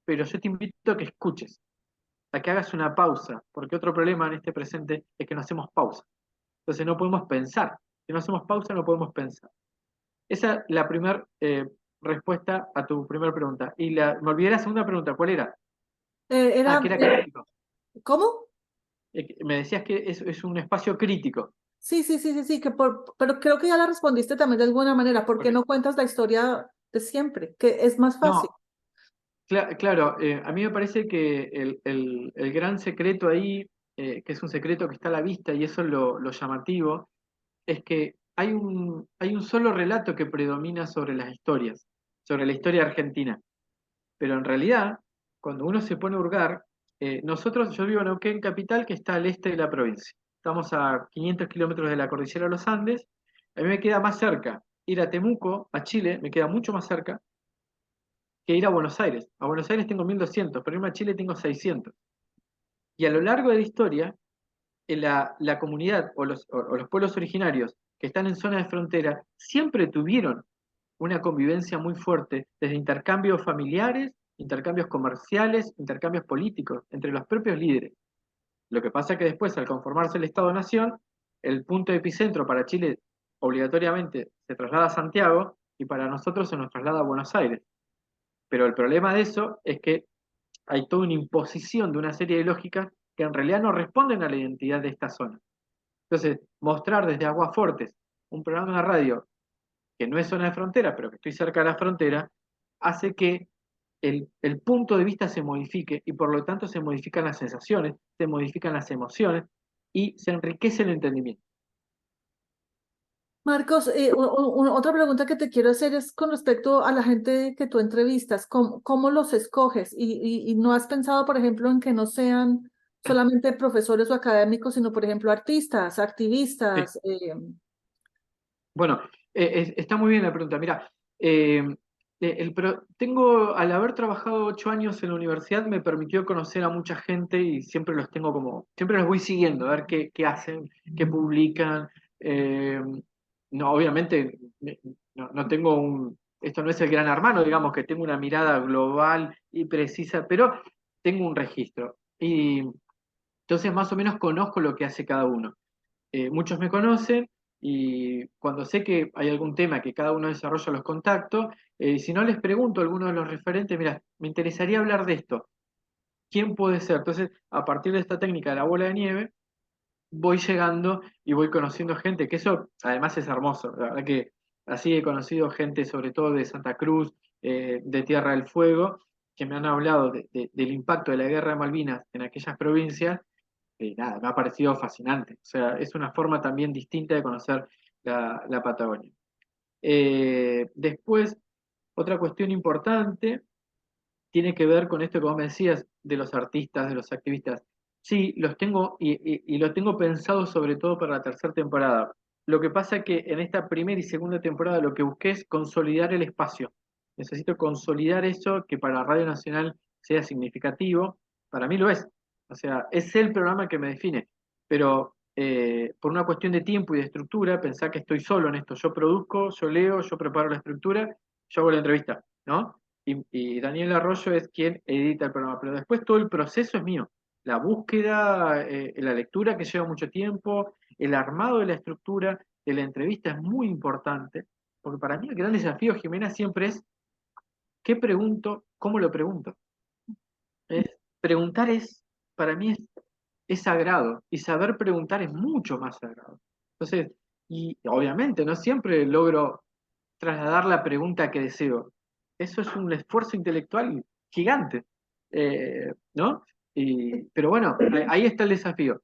Pero yo te invito a que escuches, a que hagas una pausa, porque otro problema en este presente es que no hacemos pausa. Entonces no podemos pensar. Si no hacemos pausa, no podemos pensar. Esa es la primera respuesta a tu primera pregunta. Me olvidé la segunda pregunta. ¿Cuál era? Ah, que era crítico. ¿Cómo? Me decías que es un espacio crítico. Sí, sí, sí, sí, sí, pero creo que ya la respondiste también de alguna manera. ¿Por qué Ok. no cuentas la historia de siempre? Que es más fácil. No, claro, a mí me parece que el gran secreto ahí, que es un secreto que está a la vista y eso es lo llamativo, es que hay un solo relato que predomina sobre las historias, sobre la historia argentina. Pero en realidad, cuando uno se pone a hurgar, yo vivo en Neuquén Capital, que está al este de la provincia. Estamos a 500 kilómetros de la cordillera de los Andes. A mí me queda más cerca ir a Temuco, a Chile, me queda mucho más cerca que ir a Buenos Aires. A Buenos Aires tengo 1.200, pero irme a Chile tengo 600. Y a lo largo de la historia, la comunidad o los pueblos originarios que están en zonas de frontera siempre tuvieron una convivencia muy fuerte, desde intercambios familiares, intercambios comerciales, intercambios políticos entre los propios líderes. Lo que pasa es que después, al conformarse el Estado-Nación, el punto de epicentro para Chile obligatoriamente se traslada a Santiago y para nosotros se nos traslada a Buenos Aires. Pero el problema de eso es que hay toda una imposición de una serie de lógicas que en realidad no responden a la identidad de esta zona. Entonces, mostrar desde Aguafortes un programa de radio que no es zona de frontera, pero que estoy cerca de la frontera, hace que el punto de vista se modifique y por lo tanto se modifican las sensaciones, se modifican las emociones y se enriquece el entendimiento. Marcos, otra pregunta que te quiero hacer es con respecto a la gente que tú entrevistas, ¿cómo los escoges? Y no has pensado, por ejemplo, en que no sean solamente profesores o académicos, sino, por ejemplo, artistas, Sí. activistas. Bueno, está muy bien la pregunta. Mira, Al haber trabajado 8 años en la universidad, me permitió conocer a mucha gente y siempre los tengo siempre los voy siguiendo, a ver qué hacen, qué publican. Eh, no, obviamente, no tengo esto no es el gran hermano, digamos que tengo una mirada global y precisa, pero tengo un registro. Y entonces más o menos conozco lo que hace cada uno. Muchos me conocen y cuando sé que hay algún tema que cada uno desarrolla los contactos, si no les pregunto a alguno de los referentes, mira, me interesaría hablar de esto, ¿quién puede ser? Entonces, a partir de esta técnica de la bola de nieve, voy llegando y voy conociendo gente, que eso además es hermoso, la verdad que así he conocido gente sobre todo de Santa Cruz, de Tierra del Fuego, que me han hablado del impacto de la guerra de Malvinas en aquellas provincias. Nada, me ha parecido fascinante. O sea, es una forma también distinta de conocer la Patagonia. Después, otra cuestión importante tiene que ver con esto que vos me decías de los artistas, de los activistas. Sí, los tengo y lo tengo pensado sobre todo para la tercera temporada. Lo que pasa es que en esta primera y segunda temporada lo que busqué es consolidar el espacio. Necesito consolidar eso que para Radio Nacional sea significativo. Para mí lo es. O sea, es el programa que me define. Pero por una cuestión de tiempo y de estructura, pensá que estoy solo en esto. Yo produzco, yo leo, yo preparo la estructura, yo hago la entrevista, ¿no? Y Daniel Arroyo es quien edita el programa, pero después todo el proceso es mío. La búsqueda, la lectura que lleva mucho tiempo, el armado de la estructura de la entrevista es muy importante, porque para mí el gran desafío, Jimena, siempre es ¿qué pregunto? ¿Cómo lo pregunto? Preguntar para mí es sagrado, y saber preguntar es mucho más sagrado. Entonces, y obviamente no siempre logro trasladar la pregunta que deseo. Eso es un esfuerzo intelectual gigante, ¿no? Pero bueno, ahí está el desafío.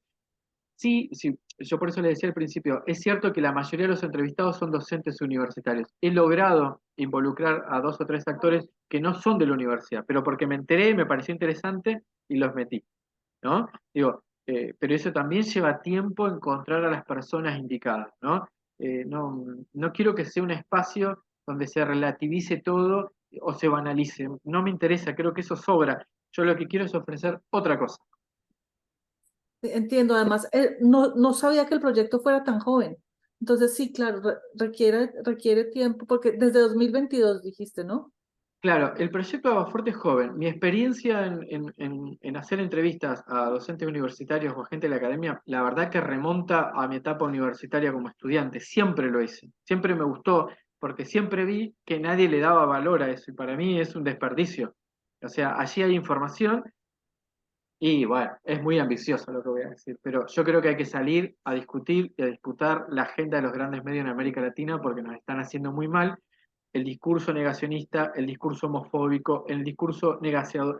Sí, sí, yo por eso le decía al principio, es cierto que la mayoría de los entrevistados son docentes universitarios. He logrado involucrar a 2 o 3 actores que no son de la universidad, pero porque me enteré, me pareció interesante y los metí, ¿no? Digo, pero eso también lleva tiempo encontrar a las personas indicadas, ¿no? No quiero que sea un espacio donde se relativice todo o se banalice. No me interesa, creo que eso sobra. Yo lo que quiero es ofrecer otra cosa. Entiendo, además, no sabía que el proyecto fuera tan joven. Entonces, sí, claro, requiere tiempo, porque desde 2022 dijiste, ¿no? Claro, el proyecto Aguafuerte es joven. Mi experiencia en hacer entrevistas a docentes universitarios o a gente de la academia, la verdad que remonta a mi etapa universitaria como estudiante. Siempre lo hice, siempre me gustó, porque siempre vi que nadie le daba valor a eso y para mí es un desperdicio. O sea, allí hay información y bueno, es muy ambicioso lo que voy a decir, pero yo creo que hay que salir a discutir y a disputar la agenda de los grandes medios en América Latina porque nos están haciendo muy mal el discurso negacionista, el discurso homofóbico, el discurso negacionista,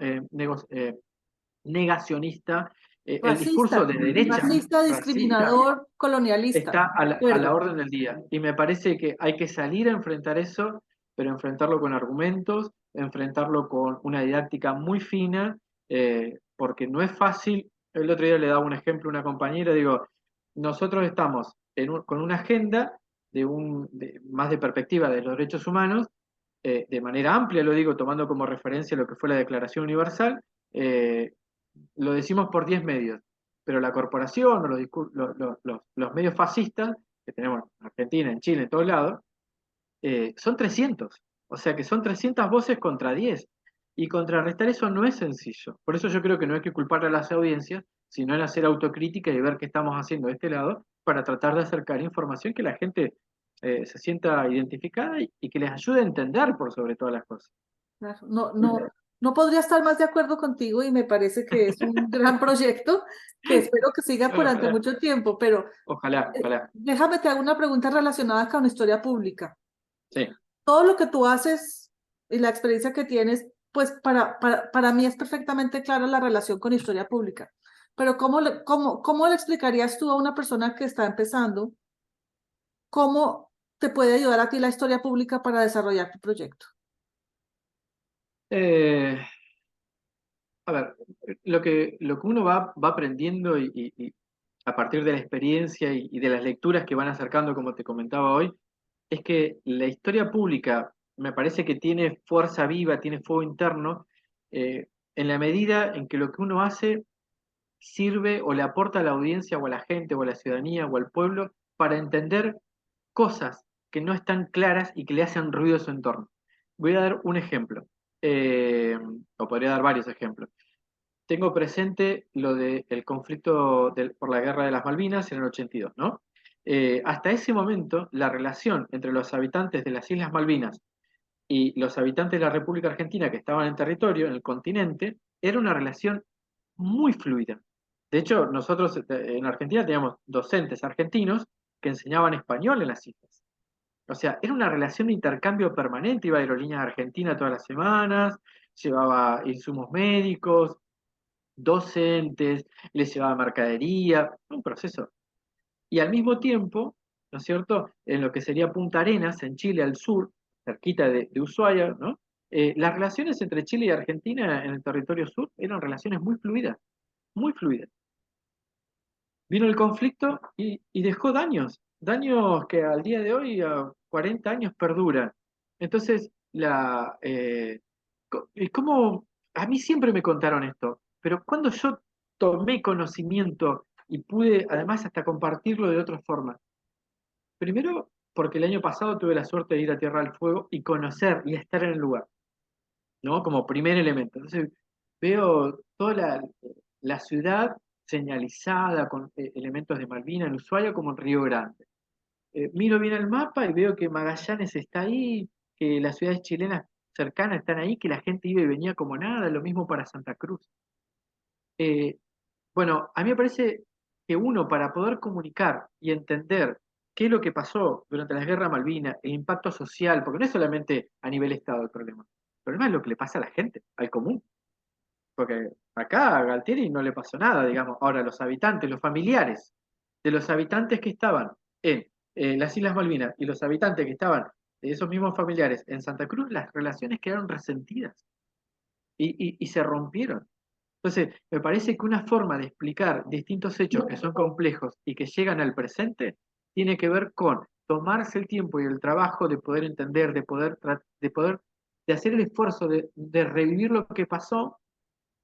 el discurso Racista, de derecha, racista, racista, discriminador, colonialista. está a De la acuerdo. orden del día. Y me parece que hay que salir a enfrentar eso, pero enfrentarlo con argumentos, enfrentarlo con una didáctica muy fina, porque no es fácil. El otro día le daba un ejemplo a una compañera, digo, nosotros estamos con una agenda más de perspectiva de los derechos humanos, de manera amplia, lo digo, tomando como referencia lo que fue la Declaración Universal, eh, lo decimos por 10 medios, pero la corporación o los medios fascistas, que tenemos en Argentina, en Chile, en todos lados, son 300. O sea que son 300 voces contra 10. Y contrarrestar eso no es sencillo. Por eso yo creo que no hay que culpar a las audiencias, sino en hacer autocrítica y ver qué estamos haciendo de este lado para tratar de acercar información que la gente se sienta identificada y que les ayude a entender por sobre todas las cosas. Claro, no podría estar más de acuerdo contigo y me parece que es un gran proyecto que espero que siga durante Ojalá, mucho tiempo, pero ojalá, ojalá. déjame te hago una pregunta relacionada con historia pública. Sí. Todo lo que tú haces y la experiencia que tienes, pues para mí es perfectamente clara la relación con historia pública. Pero ¿cómo le explicarías tú a una persona que está empezando cómo te puede ayudar a ti la historia pública para desarrollar tu proyecto? Eh, a ver, lo que uno va aprendiendo y a partir de la experiencia y de las lecturas que van acercando, como te comentaba hoy, es que la historia pública me parece que tiene fuerza viva, tiene fuego interno, en la medida en que lo que uno hace sirve o le aporta a la audiencia o a la gente o a la ciudadanía o al pueblo para entender cosas que no están claras y que le hacen ruido a su entorno. Voy a dar un ejemplo, o podría dar varios ejemplos. Tengo presente lo del conflicto por la guerra de las Malvinas en el 82, ¿no? Hasta ese momento, la relación entre los habitantes de las Islas Malvinas y los habitantes de la República Argentina que estaban en territorio, en el continente, era una relación muy fluida. De hecho, nosotros en Argentina teníamos docentes argentinos que enseñaban español en las islas. O sea, era una relación de intercambio permanente, iba a aerolíneas a Argentina todas las semanas, llevaba insumos médicos, docentes, les llevaba mercadería, un proceso. Y al mismo tiempo, ¿no es cierto?, en lo que sería Punta Arenas, en Chile al sur, cerquita de Ushuaia, ¿no? Las relaciones entre Chile y Argentina en el territorio sur eran relaciones muy fluidas, muy fluidas. Vino el conflicto y dejó daños, daños que al día de hoy, a 40 años, perduran. Entonces, y cómo, a mí siempre me contaron esto, pero cuando yo tomé conocimiento y pude además hasta compartirlo de otra forma, primero porque el año pasado tuve la suerte de ir a Tierra del Fuego y conocer y estar en el lugar, ¿no? Como primer elemento. Entonces, veo toda la ciudad señalizada con elementos de Malvinas, en Ushuaia como en Río Grande. Miro bien el mapa y veo que Magallanes está ahí, que las ciudades chilenas cercanas están ahí, que la gente iba y venía como nada, lo mismo para Santa Cruz. Eh, bueno, a mí me parece que uno para poder comunicar y entender qué es lo que pasó durante la Guerra Malvinas, el impacto social, porque no es solamente a nivel Estado el problema es lo que le pasa a la gente, al común. Porque acá a Galtieri no le pasó nada, digamos. Ahora, los habitantes, los familiares de los habitantes que estaban en las Islas Malvinas y los habitantes que estaban de esos mismos familiares en Santa Cruz, las relaciones quedaron resentidas y se rompieron. Entonces, me parece que una forma de explicar distintos hechos que son complejos y que llegan al presente tiene que ver con tomarse el tiempo y el trabajo de poder entender, de hacer el esfuerzo de revivir lo que pasó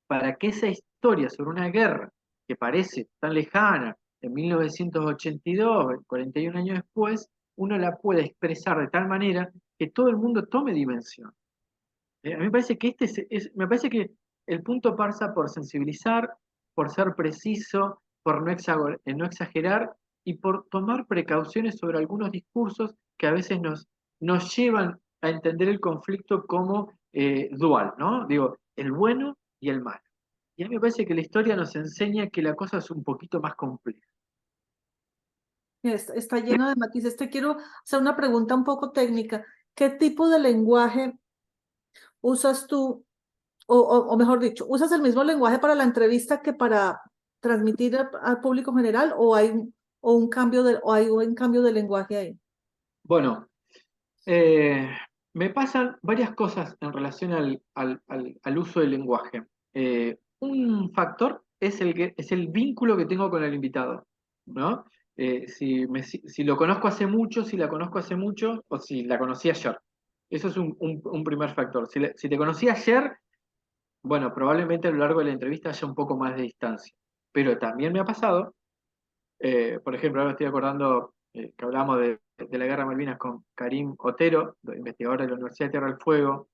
para que esa historia sobre una guerra que parece tan lejana, en 1982, 41 años después, uno la pueda expresar de tal manera que todo el mundo tome dimensión. A mí me parece que me parece que el punto pasa por sensibilizar, por ser preciso, por no exagerar y por tomar precauciones sobre algunos discursos que a veces nos llevan a entender el conflicto como dual, ¿no? Digo, el bueno y el malo. Y a mí me parece que la historia nos enseña que la cosa es un poquito más compleja. Está lleno de matices. Te quiero hacer una pregunta un poco técnica. ¿Qué tipo de lenguaje usas tú, o mejor dicho, usas el mismo lenguaje para la entrevista que para transmitir al público general, o hay un cambio de lenguaje ahí? Bueno, me pasan varias cosas en relación al uso del lenguaje. Un factor es el vínculo que tengo con el invitado, ¿no? Si lo conozco hace mucho, si la conozco hace mucho, o si la conocí ayer. Eso es un primer factor. Si te conocí ayer, bueno, probablemente a lo largo de la entrevista haya un poco más de distancia. Pero también me ha pasado, por ejemplo, ahora estoy acordando que hablamos de la Guerra de Malvinas con Karim Otero, investigador de la Universidad de Tierra del Fuego,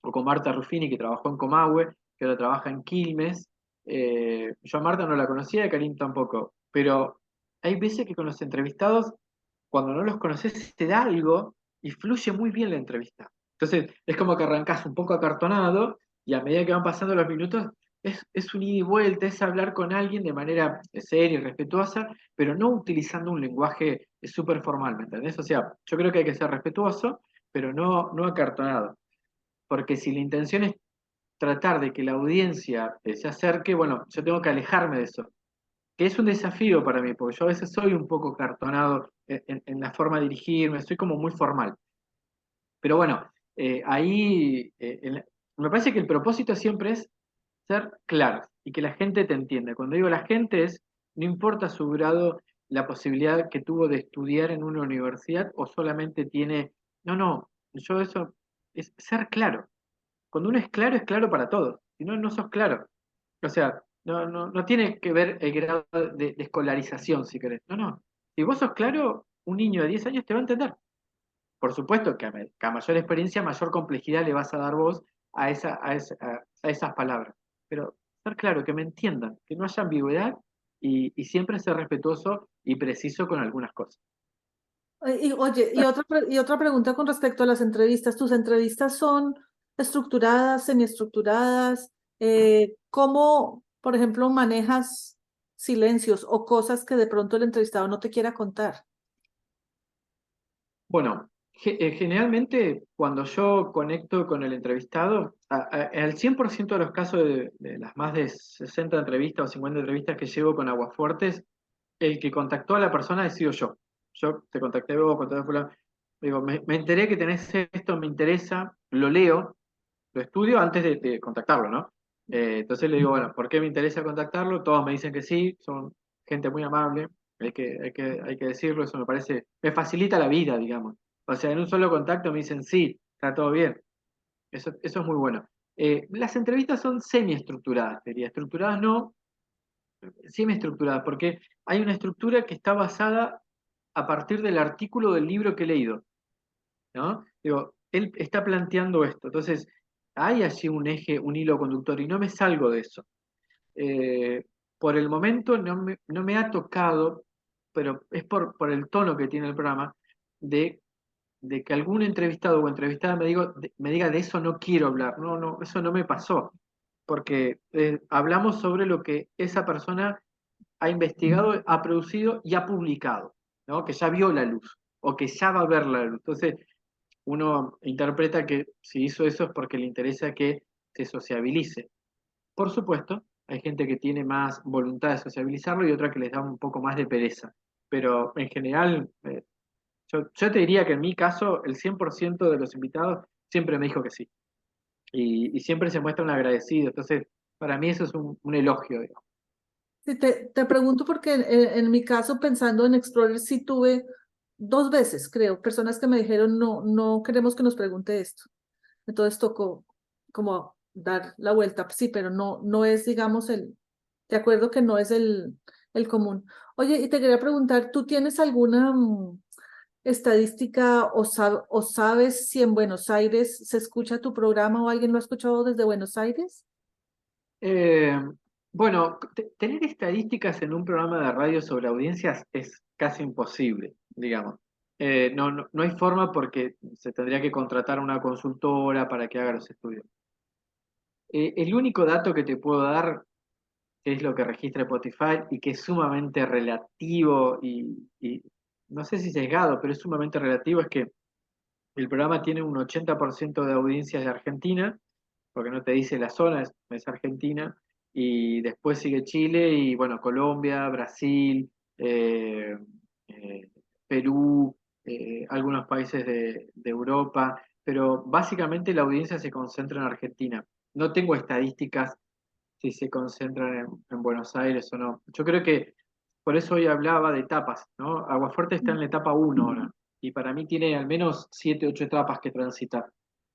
o con Marta Ruffini, que trabajó en Comahue, que ahora trabaja en Quilmes. Yo a Marta no la conocía, a Karim tampoco, pero hay veces que con los entrevistados, cuando no los conoces, te da algo y fluye muy bien la entrevista. Entonces, es como que arrancás un poco acartonado y a medida que van pasando los minutos, es un ida y vuelta, es hablar con alguien de manera seria y respetuosa, pero no utilizando un lenguaje súper formal, ¿me entendés? O sea, yo creo que hay que ser respetuoso, pero no acartonado. Porque si la intención es tratar de que la audiencia se acerque, bueno, yo tengo que alejarme de eso, que es un desafío para mí, porque yo a veces soy un poco cartonado en la forma de dirigirme, soy como muy formal. Pero bueno, ahí me parece que el propósito siempre es ser claros y que la gente te entienda. Cuando digo la gente es, no importa su grado, la posibilidad que tuvo de estudiar en una universidad o solamente tiene, no, yo eso es ser claro. Cuando uno es claro para todos. Si no, no sos claro. O sea, no tiene que ver el grado de escolarización, si querés. No, no. Si vos sos claro, un niño de 10 años te va a entender. Por supuesto que a mayor experiencia, mayor complejidad le vas a dar vos a esas palabras. Pero ser claro, que me entiendan, que no haya ambigüedad y siempre ser respetuoso y preciso con algunas cosas. Y, oye, y otra pregunta con respecto a las entrevistas. ¿Tus entrevistas son estructuradas, semiestructuradas? ¿Cómo, por ejemplo, manejas silencios o cosas que de pronto el entrevistado no te quiera contar? Bueno, generalmente cuando yo conecto con el entrevistado, al 100% de los casos de las más de 60 entrevistas o 50 entrevistas que llevo con Aguafuertes, el que contactó a la persona he sido yo. Yo te contacté vos, contacté a fulano. Digo, me enteré que tenés esto, me interesa, lo leo, lo estudio antes de contactarlo, ¿no? Entonces le digo, bueno, ¿por qué me interesa contactarlo? Todos me dicen que sí, son gente muy amable, hay que decirlo, eso me parece, me facilita la vida, digamos. O sea, en un solo contacto me dicen sí, está todo bien. Eso es muy bueno. Las entrevistas son semiestructuradas, diría, estructuradas no, semiestructuradas, porque hay una estructura que está basada a partir del artículo del libro que he leído, ¿no? Digo, él está planteando esto, entonces hay allí un eje, un hilo conductor, y no me salgo de eso. Eh, por el momento no me ha tocado, pero es por el tono que tiene el programa, de, de que algún entrevistado o entrevistada me diga de eso no quiero hablar, no, no, eso no me pasó, porque hablamos sobre lo que esa persona ha investigado, ha producido y ha publicado, ¿no? Que ya vio la luz o que ya va a ver la luz. Entonces, uno interpreta que si hizo eso es porque le interesa que se sociabilice. Por supuesto, hay gente que tiene más voluntad de sociabilizarlo y otra que les da un poco más de pereza. Pero en general, yo te diría que en mi caso, el 100% de los invitados siempre me dijo que sí. Y siempre se muestran agradecidos. Entonces, para mí eso es un elogio, digamos. Sí, te pregunto porque en mi caso, pensando en Explorer, sí tuve dos veces, creo, personas que me dijeron, no, no queremos que nos pregunte esto. Entonces tocó como dar la vuelta, sí, pero no, no es, digamos, de acuerdo que no es el común. Oye, y te quería preguntar, ¿tú tienes alguna estadística o sabes si en Buenos Aires se escucha tu programa o alguien lo ha escuchado desde Buenos Aires? Eh, bueno, tener estadísticas en un programa de radio sobre audiencias es casi imposible, digamos. No hay forma porque se tendría que contratar a una consultora para que haga los estudios. El único dato que te puedo dar, que es lo que registra Spotify y que es sumamente relativo y no sé si sesgado, pero es sumamente relativo, es que el programa tiene un 80% de audiencias de Argentina, porque no te dice la zona, es Argentina, y después sigue Chile y bueno, Colombia, Brasil, eh, eh, Perú, algunos países de Europa, pero básicamente la audiencia se concentra en Argentina. No tengo estadísticas si se concentran en Buenos Aires o no. Yo creo que por eso hoy hablaba de etapas, ¿no? Aguafuerte está en la etapa uno ahora, y para mí tiene al menos 7, 8 etapas que transitar.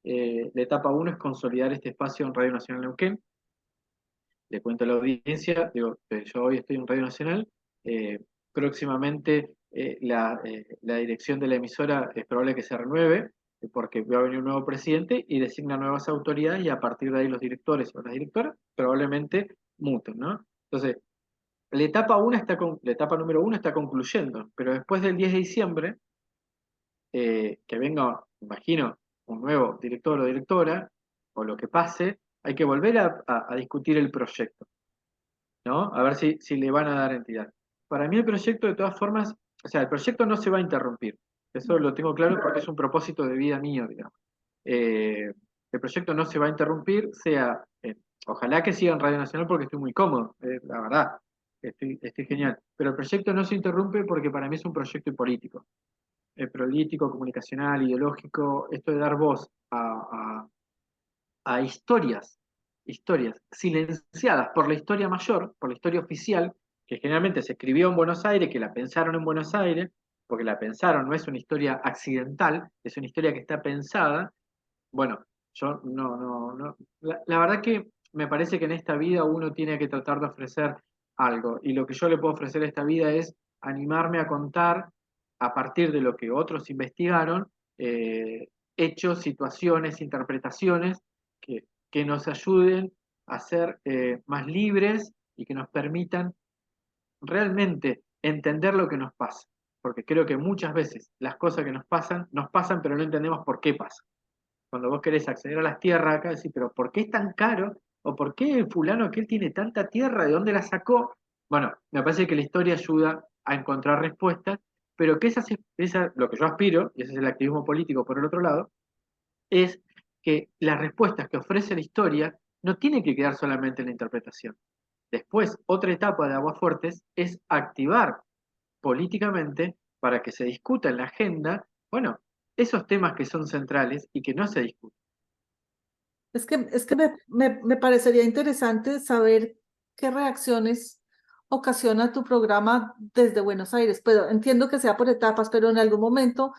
La etapa uno es consolidar este espacio en Radio Nacional Neuquén. Le cuento a la audiencia, digo, yo hoy estoy en Radio Nacional, eh, próximamente la dirección de la emisora es probable que se renueve, porque va a venir un nuevo presidente y designa nuevas autoridades y a partir de ahí los directores o las directoras probablemente muten, ¿no? Entonces, la etapa número uno está concluyendo, pero después del 10 de diciembre, que venga, imagino, un nuevo director o directora, o lo que pase, hay que volver a discutir el proyecto, ¿no? A ver si le van a dar entidad. Para mí el proyecto, de todas formas, o sea, el proyecto no se va a interrumpir. Eso lo tengo claro porque es un propósito de vida mío, digamos. Eh, el proyecto no se va a interrumpir, ojalá que siga en Radio Nacional porque estoy muy cómodo, la verdad, estoy genial. Pero el proyecto no se interrumpe porque para mí es un proyecto político. Político, comunicacional, ideológico, esto de dar voz a historias silenciadas por la historia mayor, por la historia oficial, que generalmente se escribió en Buenos Aires, que la pensaron en Buenos Aires, porque la pensaron, no es una historia accidental, es una historia que está pensada, bueno, yo no. La verdad que me parece que en esta vida uno tiene que tratar de ofrecer algo. Y lo que yo le puedo ofrecer a esta vida es animarme a contar a partir de lo que otros investigaron, hechos, situaciones, interpretaciones que nos ayuden a ser más libres y que nos permitan realmente entender lo que nos pasa. Porque creo que muchas veces las cosas que nos pasan, pero no entendemos por qué pasan. Cuando vos querés acceder a las tierras acá, decís, pero ¿por qué es tan caro? ¿O por qué el fulano aquel tiene tanta tierra? ¿De dónde la sacó? Bueno, me parece que la historia ayuda a encontrar respuestas, pero que lo que yo aspiro, y ese es el activismo político por el otro lado, es que las respuestas que ofrece la historia no tienen que quedar solamente en la interpretación. Después, otra etapa de Aguafuertes es activar políticamente para que se discuta en la agenda, bueno, esos temas que son centrales y que no se discuten. Es que me parecería interesante saber qué reacciones ocasiona tu programa desde Buenos Aires. Pero entiendo que sea por etapas, pero en algún momento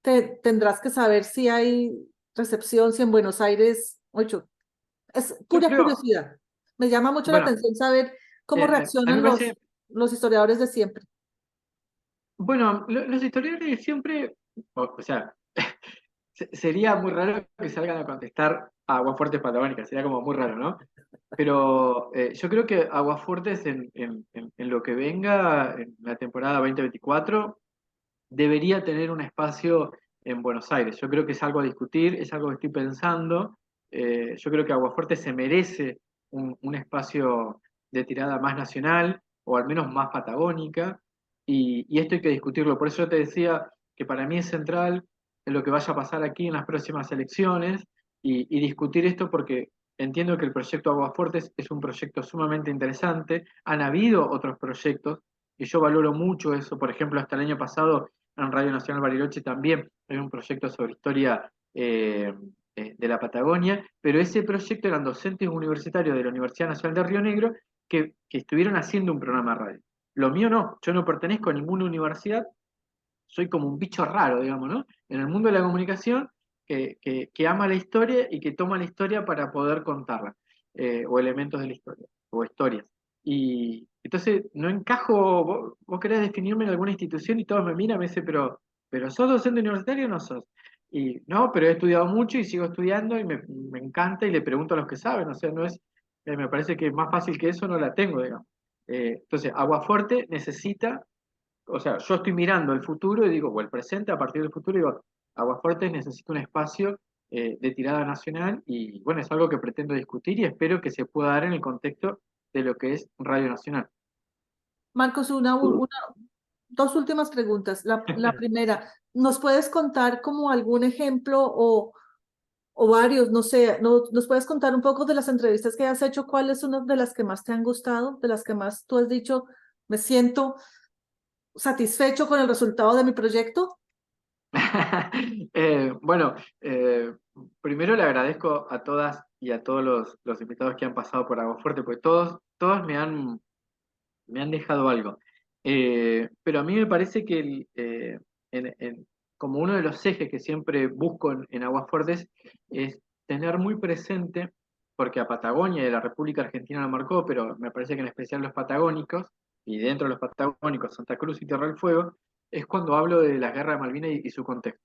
tendrás que saber si hay recepción, si en Buenos Aires, ocho, es Yo pura creo, curiosidad. Me llama mucho la bueno, atención saber cómo a mí me reaccionan parece, los historiadores de siempre. bueno, los historiadores siempre, o sea, sería muy raro que salgan a contestar a Aguafuertes Patagónicas, sería como muy raro, ¿no? Pero yo creo que Aguafuertes en lo que venga, en la temporada 2024, debería tener un espacio en Buenos Aires. Yo creo que es algo a discutir, es algo que estoy pensando. Yo creo que Aguafuerte se merece un espacio de tirada más nacional o al menos más patagónica, y esto hay que discutirlo. Por eso yo te decía que para mí es central en lo que vaya a pasar aquí en las próximas elecciones y discutir esto porque entiendo que el proyecto Aguafuertes es un proyecto sumamente interesante. Han habido otros proyectos y yo valoro mucho eso. Por ejemplo, hasta el año pasado en Radio Nacional Bariloche también hay un proyecto sobre historia de la Patagonia, pero ese proyecto eran docentes universitarios de la Universidad Nacional de Río Negro que estuvieron haciendo un programa de radio. Lo mío no, yo no pertenezco a ninguna universidad, soy como un bicho raro, digamos, ¿no? En el mundo de la comunicación que ama la historia y que toma la historia para poder contarla, o elementos de la historia, o historias. Y entonces no encajo, vos querés definirme en alguna institución y todos me miran y me dicen, pero ¿sos docente universitario o no sos? Y no, pero he estudiado mucho y sigo estudiando y me encanta y le pregunto a los que saben, o sea, no es, me parece que más fácil que eso no la tengo, digamos. Entonces, Aguafuerte necesita, o sea, yo estoy mirando el futuro y digo, o el presente a partir del futuro, y digo, Aguafuertes necesita un espacio de tirada nacional y bueno, es algo que pretendo discutir y espero que se pueda dar en el contexto de lo que es Radio Nacional. Marcos, dos últimas preguntas. La primera, ¿nos puedes contar como algún ejemplo o varios, no sé, nos puedes contar un poco de las entrevistas que has hecho? ¿Cuál es una de las que más te han gustado, de las que más tú has dicho, me siento satisfecho con el resultado de mi proyecto? Bueno, primero le agradezco a todas y a todos los invitados que han pasado por Aguafuerte, porque todos me han dejado algo. Pero a mí me parece que como uno de los ejes que siempre busco en Aguasfuertes es tener muy presente, porque a Patagonia y a la República Argentina lo marcó, pero me parece que en especial los patagónicos, y dentro de los patagónicos, Santa Cruz y Tierra del Fuego, es cuando hablo de la guerra de Malvinas y su contexto.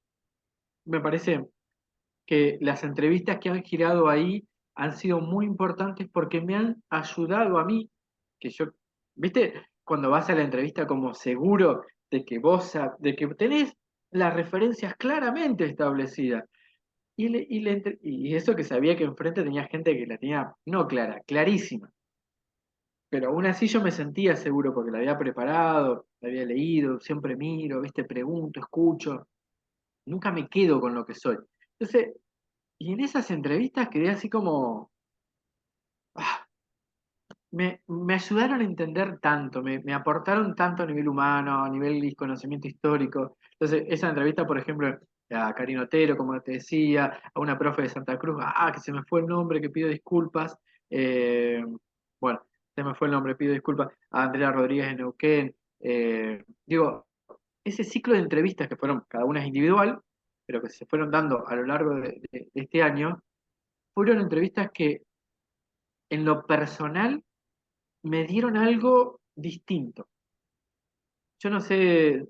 Me parece que las entrevistas que han girado ahí han sido muy importantes porque me han ayudado a mí, que yo, ¿viste? Cuando vas a la entrevista como seguro de que de que tenés las referencias claramente establecidas. Y eso que sabía que enfrente tenía gente que la tenía, no clara, clarísima. Pero aún así yo me sentía seguro porque la había preparado, la había leído, siempre miro, ¿viste? Pregunto, escucho, nunca me quedo con lo que soy. Entonces, y en esas entrevistas quedé así como, ah, me ayudaron a entender tanto, me aportaron tanto a nivel humano, a nivel conocimiento histórico. Entonces, esa entrevista, por ejemplo, a Karina Otero, como te decía, a una profe de Santa Cruz, que se me fue el nombre, que pido disculpas. eh, bueno, se me fue el nombre, pido disculpas. A Andrea Rodríguez de Neuquén. Digo, ese ciclo de entrevistas que fueron, cada una es individual, pero que se fueron dando a lo largo de este año, fueron entrevistas que en lo personal me dieron algo distinto. Yo no sé,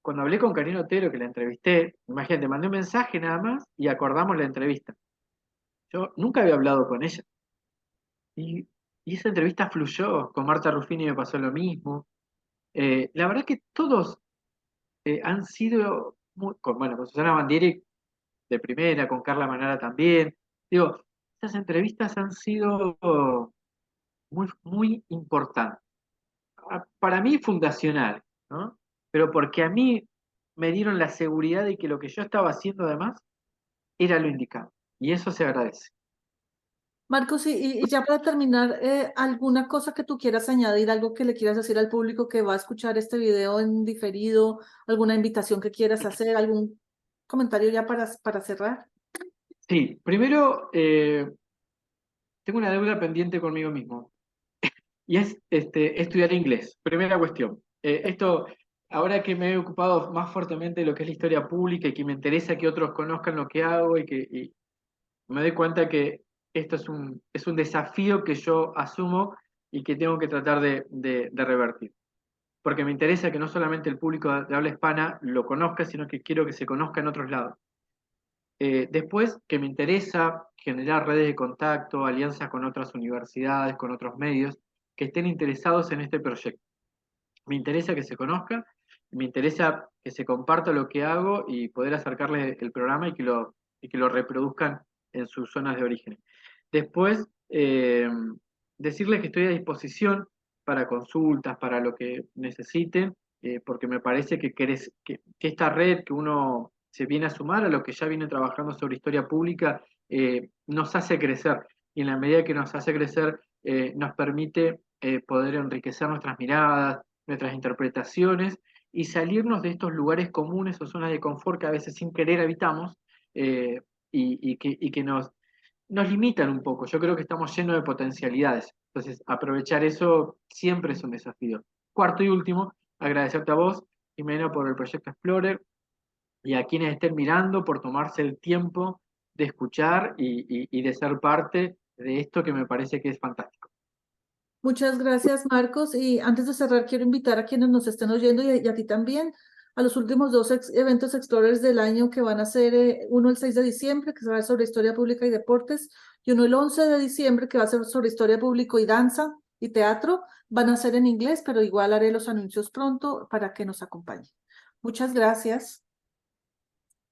cuando hablé con Karina Otero, que la entrevisté, imagínate, mandé un mensaje nada más y acordamos la entrevista. Yo nunca había hablado con ella. Y, y esa entrevista fluyó, con Marta Ruffini me pasó lo mismo. La verdad que todos han sido, bueno, con Susana Bandieri de primera, con Carla Manara también. Digo, estas entrevistas han sido muy, muy importantes. Para mí fundacionales, ¿no? Pero porque a mí me dieron la seguridad de que lo que yo estaba haciendo además era lo indicado. Y eso se agradece. Marcos, y ya para terminar, ¿alguna cosa que tú quieras añadir, algo que le quieras decir al público que va a escuchar este video en diferido, alguna invitación que quieras hacer, algún comentario ya para cerrar? Sí, primero tengo una deuda pendiente conmigo mismo y es estudiar inglés. Primera cuestión. Ahora que me he ocupado más fuertemente de lo que es la historia pública y que me interesa que otros conozcan lo que hago y me doy cuenta que esto es un desafío que yo asumo y que tengo que tratar de revertir. Porque me interesa que no solamente el público de habla hispana lo conozca, sino que quiero que se conozca en otros lados. Después, que me interesa generar redes de contacto, alianzas con otras universidades, con otros medios que estén interesados en este proyecto. Me interesa que se conozca, me interesa que se comparta lo que hago y poder acercarles el programa y que lo reproduzcan en sus zonas de origen. Después, decirles que estoy a disposición para consultas, para lo que necesiten, porque me parece que esta red que uno se viene a sumar a lo que ya viene trabajando sobre historia pública, nos hace crecer. Y en la medida que nos hace crecer, nos permite poder enriquecer nuestras miradas, nuestras interpretaciones y salirnos de estos lugares comunes o zonas de confort que a veces sin querer habitamos y que nos limitan un poco. Yo creo que estamos llenos de potencialidades. Entonces, aprovechar eso siempre es un desafío. Cuarto y último, agradecerte a vos, Jimena, por el proyecto Explorer y a quienes estén mirando por tomarse el tiempo de escuchar y de ser parte de esto que me parece que es fantástico. Muchas gracias, Marcos. Y antes de cerrar, quiero invitar a quienes nos estén oyendo y a ti también a los últimos dos eventos Explorers del año que van a ser uno el 6 de diciembre, que va a ser sobre historia pública y deportes, y uno el 11 de diciembre, que va a ser sobre historia pública y danza y teatro. Van a ser en inglés, pero igual haré los anuncios pronto para que nos acompañen. Muchas gracias.